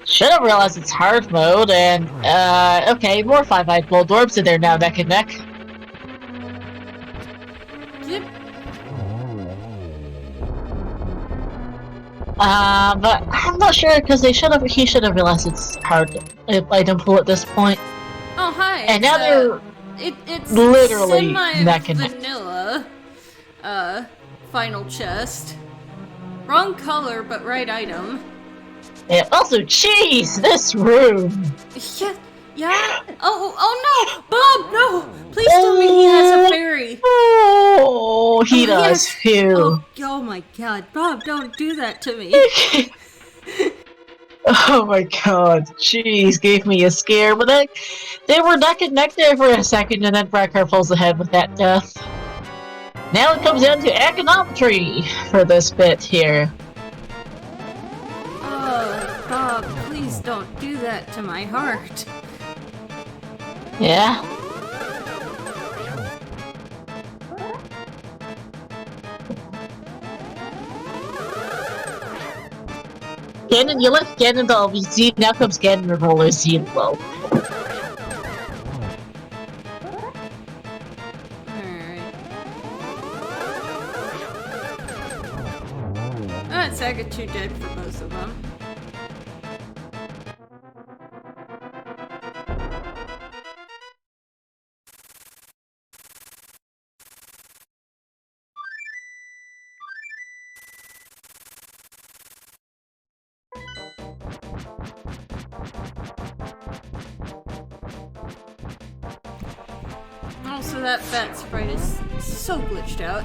Should have realized it's hard mode, and, okay, more 5-eyed gold orbs in there now, neck and neck. Yep. But I'm not sure, because he should have realized it's hard item pool at this point. Oh, hi. And now they're it's literally neck and neck. vanilla, final chest. Wrong color, but right item. Yeah, also, jeez, this room! Yeah? Oh no! Bob, no! Please tell me he has a fairy! Oh, he does, too. Oh my god, Bob, don't do that to me! Oh my god, jeez, gave me a scare, but they were neck and neck there for a second, and then Brackhar pulls ahead with that death. Now it comes down to econometry for this bit here. Oh, Bob, please don't do that to my heart. Yeah? Canon, you left Canon to LVZ, now comes Canon to Roller Z and low. Alright, Saga 2 dead for both of them. Also, that fat sprite is so glitched out.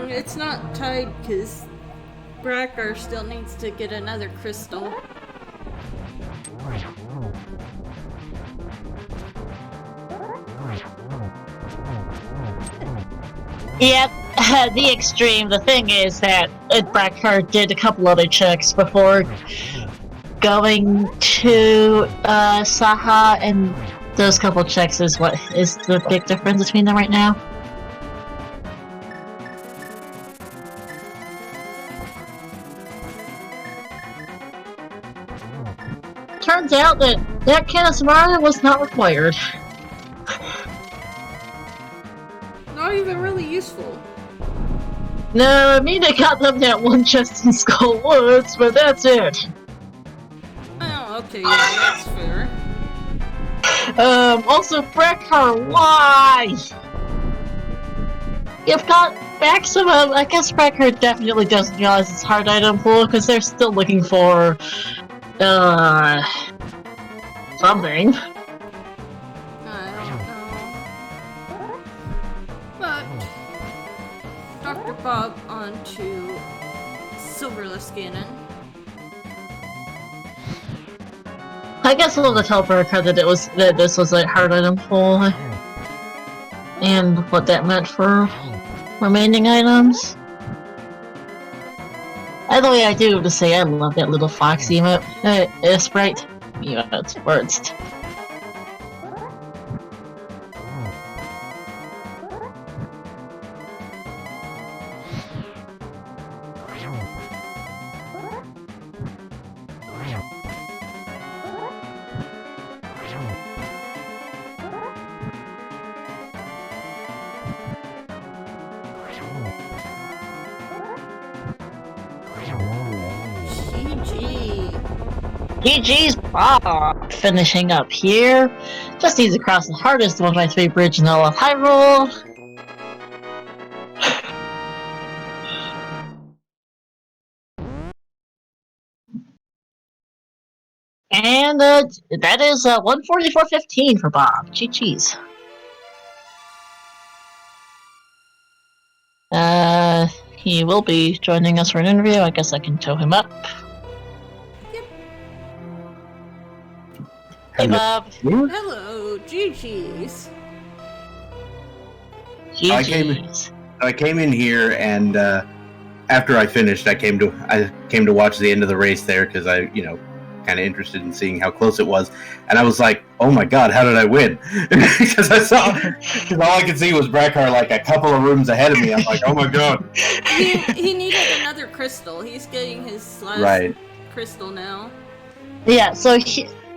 It's not tied because Brackhar still needs to get another crystal. Yep, the extreme. The thing is that Brackhar did a couple other checks before going to Saha, and those couple checks is what is the big difference between them right now. Turns out that Canon was not required. Not even really useful. No, I mean they got them that one chest in Skull Woods, but that's it. Oh, okay, yeah, that's fair. Also, Brackhar, why? You've got maximum. I guess Brackhar definitely doesn't realize it's hard item pool because they're still looking for, something. I don't know. But Dr. Bob onto Silverless Canon. I guess we'll tell Brackhar that this was a hard item pool, and what that meant for remaining items. By the way, I do have to say I love that little fox emote. Sprite emote's worst. GG's Bob finishing up here. Just needs to cross the hardest 1x3 bridge in all of Hyrule. And that is 144.15 for Bob. GG's. He will be joining us for an interview. I guess I can tow him up. Hey, Bob. Hello, GG's. GG's. I came in here, and after I finished, I came to watch the end of the race there because I, kind of interested in seeing how close it was, and I was like, "Oh my god, how did I win?" Because all I could see was Brackhar like a couple of rooms ahead of me. I'm like, "Oh my god." He needed another crystal. He's getting his last crystal now. Yeah, so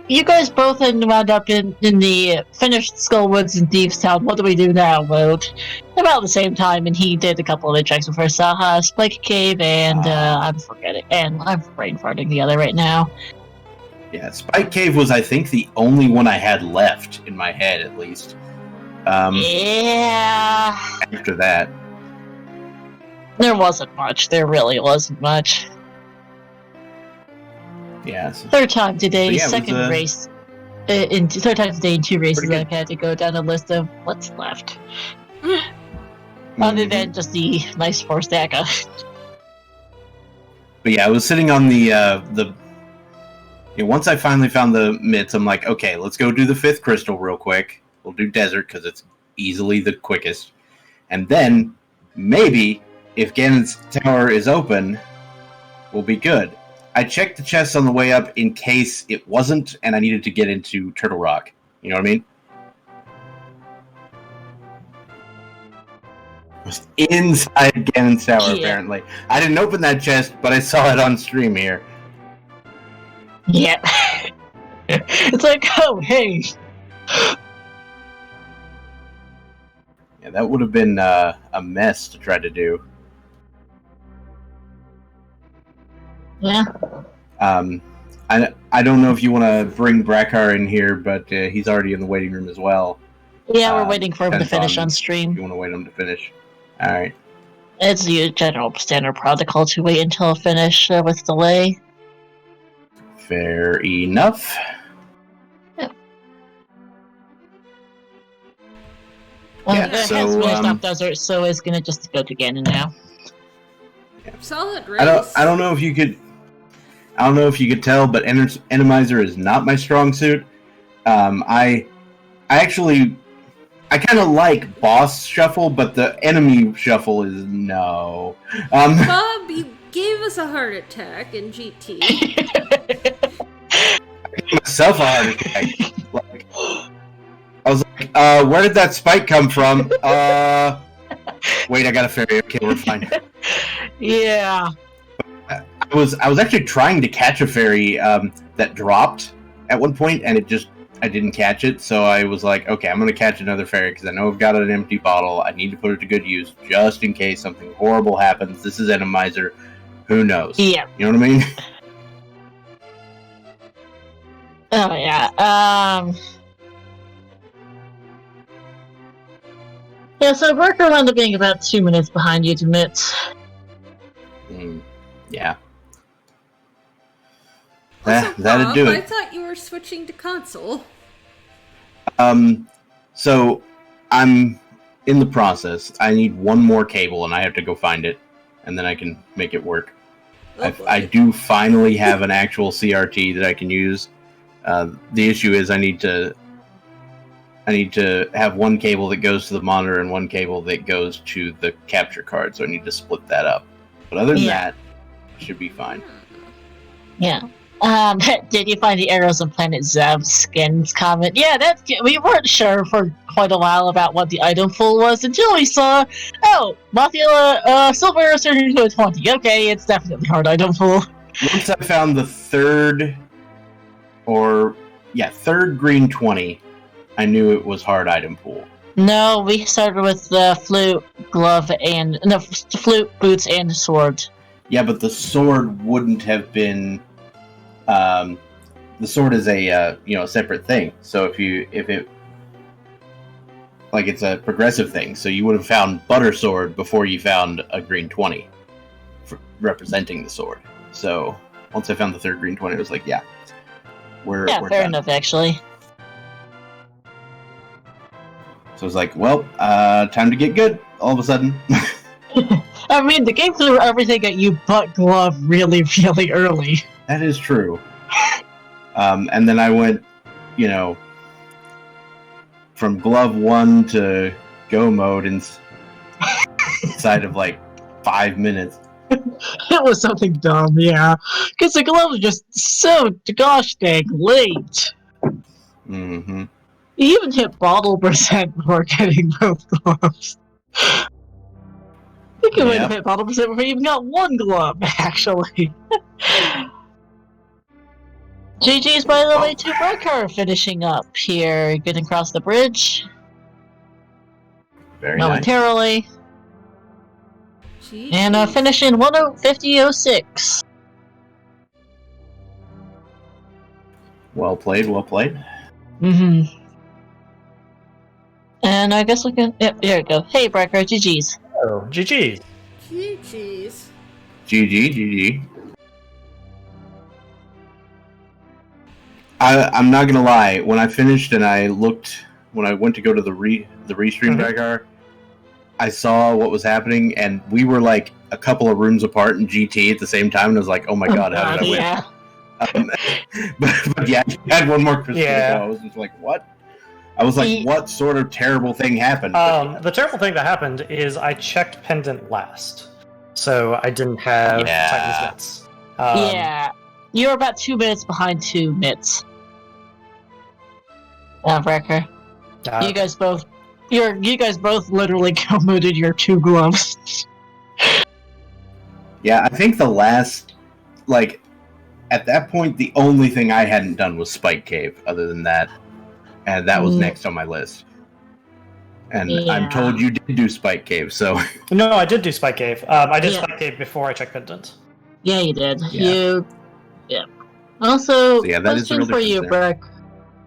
you guys both wound up in the finished Skullwoods and Thieves Town. What do we do now mode? About the same time, and he did a couple of the checks before Saha, Spike Cave, and I'm forgetting, and I'm brain farting the other right now. Yeah, Spike Cave was, I think, the only one I had left in my head, at least. Yeah. After that, there wasn't much. There really wasn't much. Yeah. Third time today, yeah, second race. Third time today in 2 races, I've had to go down a list of what's left. Other than just the nice 4-stacker. But yeah, I was sitting on the once I finally found the mitts, I'm like, okay, let's go do the 5th crystal real quick. We'll do desert because it's easily the quickest. And then, maybe, if Ganon's tower is open, we'll be good. I checked the chests on the way up in case it wasn't, and I needed to get into Turtle Rock. You know what I mean? I was inside Ganon's tower, apparently. I didn't open that chest, but I saw it on stream here. Yeah. It's like, oh, hey. Yeah, that would have been a mess to try to do. Yeah. I don't know if you want to bring Brackhar in here, but he's already in the waiting room as well. Yeah, we're waiting for him to finish on stream. If you want to wait him to finish. All right. It's the general standard protocol to wait until finish with delay. Fair enough. Yeah. Yeah, so finished up desert, so it's gonna just go to Ganon now. Yeah. Solid race. I don't know if you could. I don't know if you could tell, but Enemizer is not my strong suit. I kind of like boss shuffle, but the enemy shuffle is no. Bob, you gave us a heart attack in GT. I gave myself a heart attack. I was like, where did that spike come from? Wait, I got a fairy. Okay, we're fine. Yeah. I was actually trying to catch a fairy that dropped at one point, and I didn't catch it. So I was like, okay, I'm gonna catch another fairy because I know I've got an empty bottle. I need to put it to good use just in case something horrible happens. This is Enemizer. Who knows? Yeah. You know what I mean? Oh yeah. Yeah, so Brackhar wound up being about 2 minutes behind you to Mitts. Yeah. Also, That'd do it. I thought you were switching to console. So I'm in the process. I need one more cable, and I have to go find it, and then I can make it work. I do finally have an actual CRT that I can use. The issue is I need to have one cable that goes to the monitor and one cable that goes to the capture card, so I need to split that up. But other than that, it should be fine. Yeah. Did you find the Arrows of Planet Zev's skins comment? Yeah, we weren't sure for quite a while about what the item pool was until we saw, Mothula, Silver Arrows turning into a 20. Okay, it's definitely hard item pool. Once I found the third green 20, I knew it was hard item pool. No, we started with the flute, flute, boots, and sword. Yeah, but the sword wouldn't have been the sword is a separate thing. So if it like it's a progressive thing, so you would have found butter sword before you found a green 20 representing the sword. So once I found the third green 20, it was like, we're fair done. enough, actually. So it's like, well, time to get good. All of a sudden. I mean, the game threw everything at you but glove really, really early. That is true. And then I went, from glove 1 to go mode inside of like 5 minutes. It was something dumb, yeah. Because the glove was just so gosh dang late. Mm-hmm. You even hit bottle percent before getting both gloves. I think you might have hit bottle percent before you even got one glove, actually. GG's, by the way, to Brackhar finishing up here, getting across the bridge. Very momentarily. Jeez. And finishing 50.06. Well played. Mm-hmm. And I guess we can... Yep, here we go. Hey, Brackhar, GG's. Oh, GG's. GG's. GG. I'm not gonna lie. When I finished and when I went to go to the restream Brackhar, I saw what was happening, and we were like a couple of rooms apart in GT at the same time, and I was like, "Oh my god, how did I win?" Yeah. But yeah, you had one more crystal to Yeah. go. I was just like, "What?" I was like, "What sort of terrible thing happened?" The terrible thing that happened is I checked pendant last, so I didn't have Titan's Mitts. Yeah. You're about 2 minutes behind 2 mitts. Brackhar. You guys both literally co-moded your 2 gloves. Yeah, I think the last, at that point, the only thing I hadn't done was Spike Cave. Other than that, and that was next on my list. And I'm told you did do Spike Cave, so... No, I did do Spike Cave. I did Spike Cave before I checked pendant. Yeah, you did. Yeah. Also, So that is the question real for you, difference there. Brack.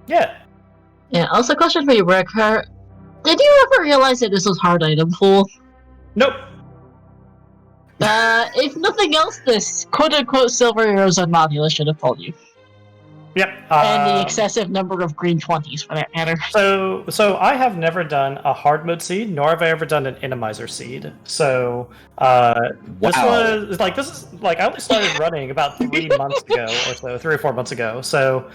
Yeah. Yeah, also question for you, Brackhar. Did you ever realize that this was hard item pool? Nope. If nothing else, this quote-unquote silver arrows on modulus should have told you. Yep. And the excessive number of green 20s, for that matter. So I have never done a hard mode seed, nor have I ever done an inimizer seed. So this I only started running about 3 months ago or so, 3 or 4 months ago. So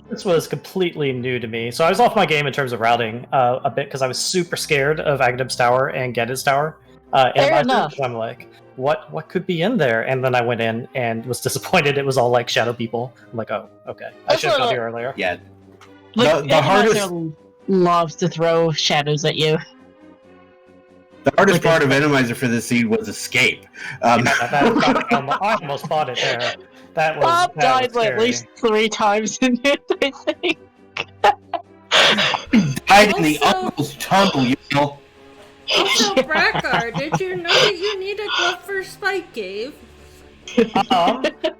this was completely new to me. So I was off my game in terms of routing a bit because I was super scared of Aghanim's Tower and Gedid's Tower. Fair enough. So I'm like, what could be in there? And then I went in and was disappointed. It was all like shadow people. I'm like, oh, okay. I should have got here earlier. Yeah. The hardest loves to throw shadows at you. The hardest part of Enemizer for this seed was escape. I almost bought it there. Bob died at least 3 times in it, I think. Died in the uncle's tunnel, you know. Also, Brackhar, did you know that you need a glove for Spike Cave?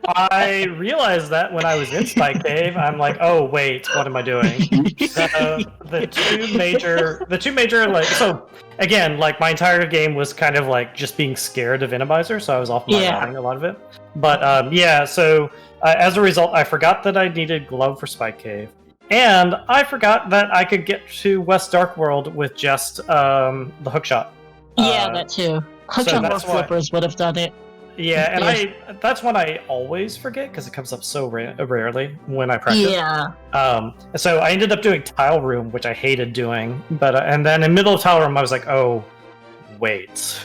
I realized that when I was in Spike Cave, I'm like, oh wait, what am I doing? The two major so again, my entire game was kind of just being scared of Inimizer, so I was off my routing a lot of it. But so as a result, I forgot that I needed glove for Spike Cave. And I forgot that I could get to West Dark World with just the hookshot. Yeah, that too. Hookshot or flippers would have done it. Yeah, and that's one I always forget because it comes up so rarely when I practice. Yeah. So I ended up doing Tile Room, which I hated doing, but and then in middle of Tile Room, I was like, oh, wait,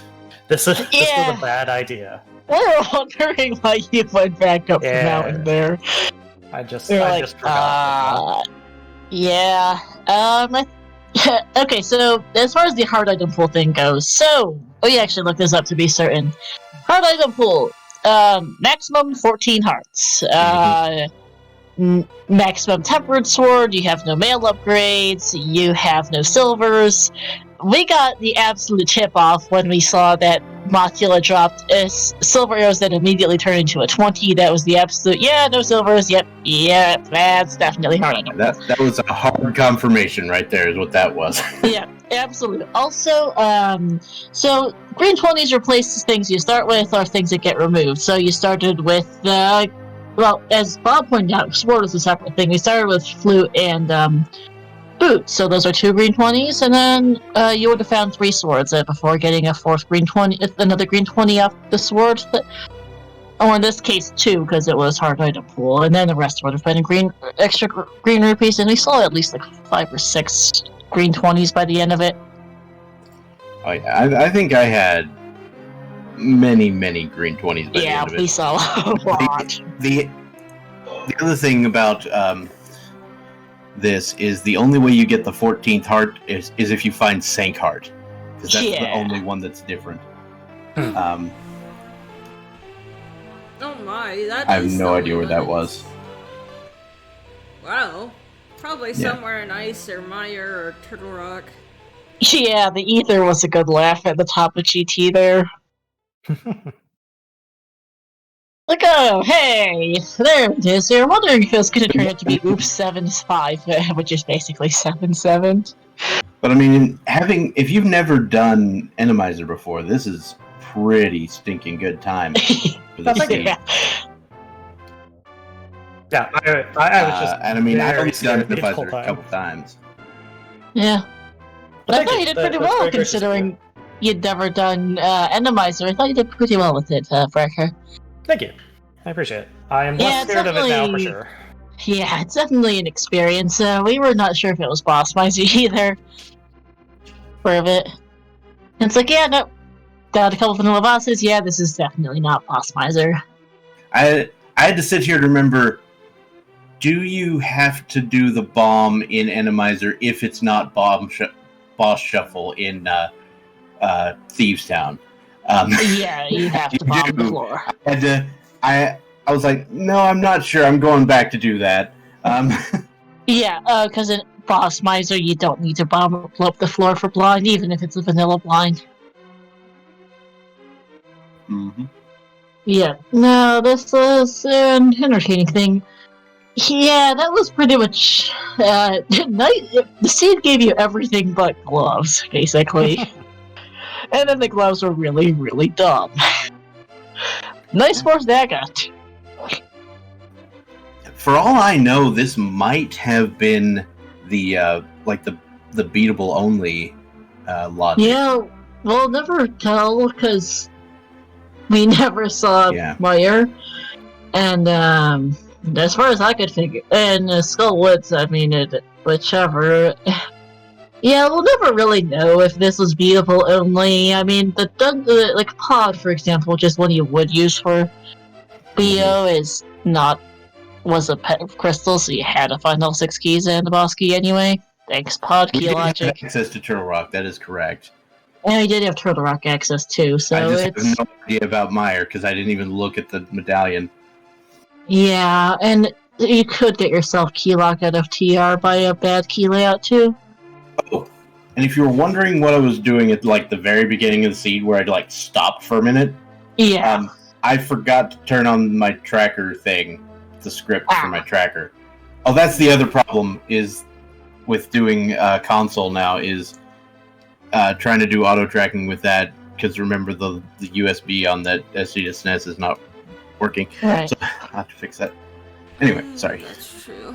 this is a bad idea. We're wondering why you went back up the mountain there. I just forgot. Okay, so as far as the hard item pool thing goes, we actually looked this up to be certain. Hard item pool, maximum 14 hearts. Maximum tempered sword, you have no mail upgrades, you have no silvers. We got the absolute tip off when we saw that Motula dropped silver arrows that immediately turned into a 20. That was the absolute, no silvers, yep, that's definitely hard on them. That was a hard confirmation right there, is what that was. Yeah, absolutely. Also, so green 20s replaces things you start with or things that get removed. So you started with, well, as Bob pointed out, sword is a separate thing. We started with flute and boots, so those are 2 green 20s, and then you would have found 3 swords before getting a 4th green 20, another green 20 off the sword. Or in this case, 2, because it was hard item pool, and then the rest would have been extra green rupees, and we saw at least like 5 or 6 green 20s by the end of it. Oh yeah, I think I had many green 20s by the end of it. Yeah, we saw a lot. The other thing about this is the only way you get the 14th heart is if you find Sank Heart, because that's the only one that's different. Oh my, that I have is no so idea where that nice. was. Wow. Probably somewhere in Ice or Mire or Turtle Rock. Yeah, the ether was a good laugh at the top of GT there. Like, oh, hey, there it is. You're wondering if it was going to turn out to be Oops 7-5, which is basically 7-7. But I mean, if you've never done Enemizer before, this is pretty stinking good time for this game. Yeah, I was just. And I mean, I've only done the Enemizer a couple times. Yeah. But I thought you did pretty That's well, very gracious considering you'd never done Enemizer. I thought you did pretty well with it, Brackhar. Thank you. I appreciate it. I am less scared of it now for sure. Yeah, it's definitely an experience. We were not sure if it was boss miser either. For a bit. And it's like, no. Got a couple vanilla bosses. Yeah, this is definitely not boss miser. I had to sit here to remember, do you have to do the bomb in Enemizer if it's not boss shuffle in Thieves Town? Yeah, you have to bomb the floor. I was like, no, I'm not sure. I'm going back to do that. Yeah, because in boss miser, you don't need to bomb up the floor for blind, even if it's a vanilla blind. Mm-hmm. Yeah, no, this is an entertaining thing. Yeah, that was pretty much nice. The seed gave you everything but gloves, basically. And then the gloves were really, really dumb. Nice force that got. For all I know, this might have been the beatable only logic. Yeah, we'll never tell because we never saw Meyer. And as far as I could figure, and Skull Woods, I mean, whichever. Yeah, we'll never really know if this was beatable only. I mean, like Pod, for example, which is one you would use for BO, was a pet of crystal, so you had to find all 6 keys in the boss key anyway. Thanks, Pod Key Logic. Have access to Turtle Rock, that is correct. And we did have Turtle Rock access too, so I just have no idea about Meyer because I didn't even look at the medallion. Yeah, and you could get yourself key lock out of TR by a bad key layout too. Oh, and if you were wondering what I was doing at the very beginning of the seed where I'd stopped for a minute, I forgot to turn on my tracker thing, the script for my tracker. Oh, that's the other problem is with doing console now is trying to do auto tracking with that because remember the USB on that SD to SNES is not working. Right. So I have to fix that. Anyway, sorry. That's true.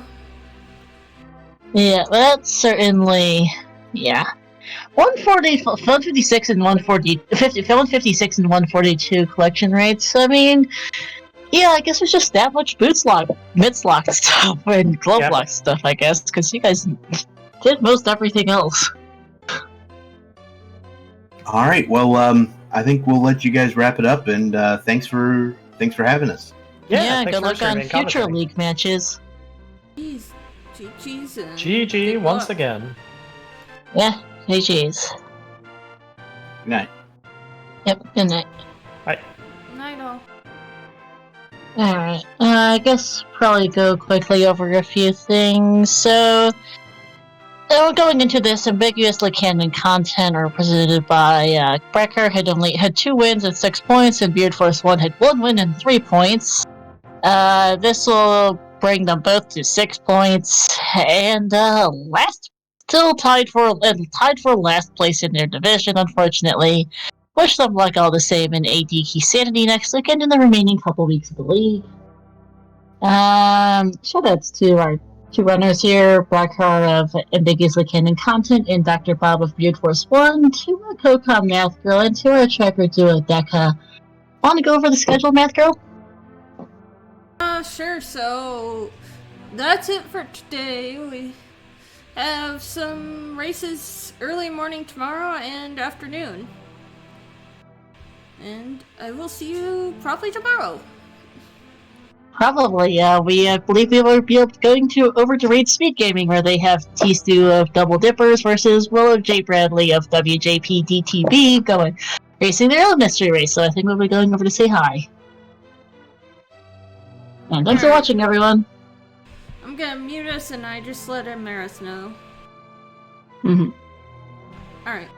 Yeah, that's certainly 156 and 156 and 142 collection rates. I mean, yeah, I guess it's just that much mids lock stuff and glove lock stuff, I guess, because you guys did most everything else. All right, well, I think we'll let you guys wrap it up, and thanks for having us. Yeah, good luck on future league matches. GG's and GG once again. Yeah, GG's. Good night. Yep, good night. Bye. Night all. Alright, I guess probably go quickly over a few things. So, So going into this, ambiguously canon content represented by Brackhar had 2 wins and 6 points, and Beard Force 1 had 1 win and 3 points. This will bring them both to 6 points, and still tied for last place in their division, unfortunately. Wish them luck all the same in AD Key Sanity next week and in the remaining couple weeks of the league. Shoutouts to our 2 runners here, Brackhar of Ambiguously Canon Content and Dr. Bob of Beard Force 1, to our CoCom Math Girl, and to our tracker duo, Deca. Want to go over the schedule, Math Girl? Sure, so that's it for today. We have some races early morning tomorrow and afternoon. And I will see you probably tomorrow. Probably, we believe we will be going to over to Raid Speed Gaming, where they have T-Stew of Double Dippers versus Willow J. Bradley of WJP DTB going racing their own mystery race, so I think we'll be going over to say hi. And thanks for watching, everyone. I'm gonna mute us and I just let Amaris know. Mm-hmm. Alright.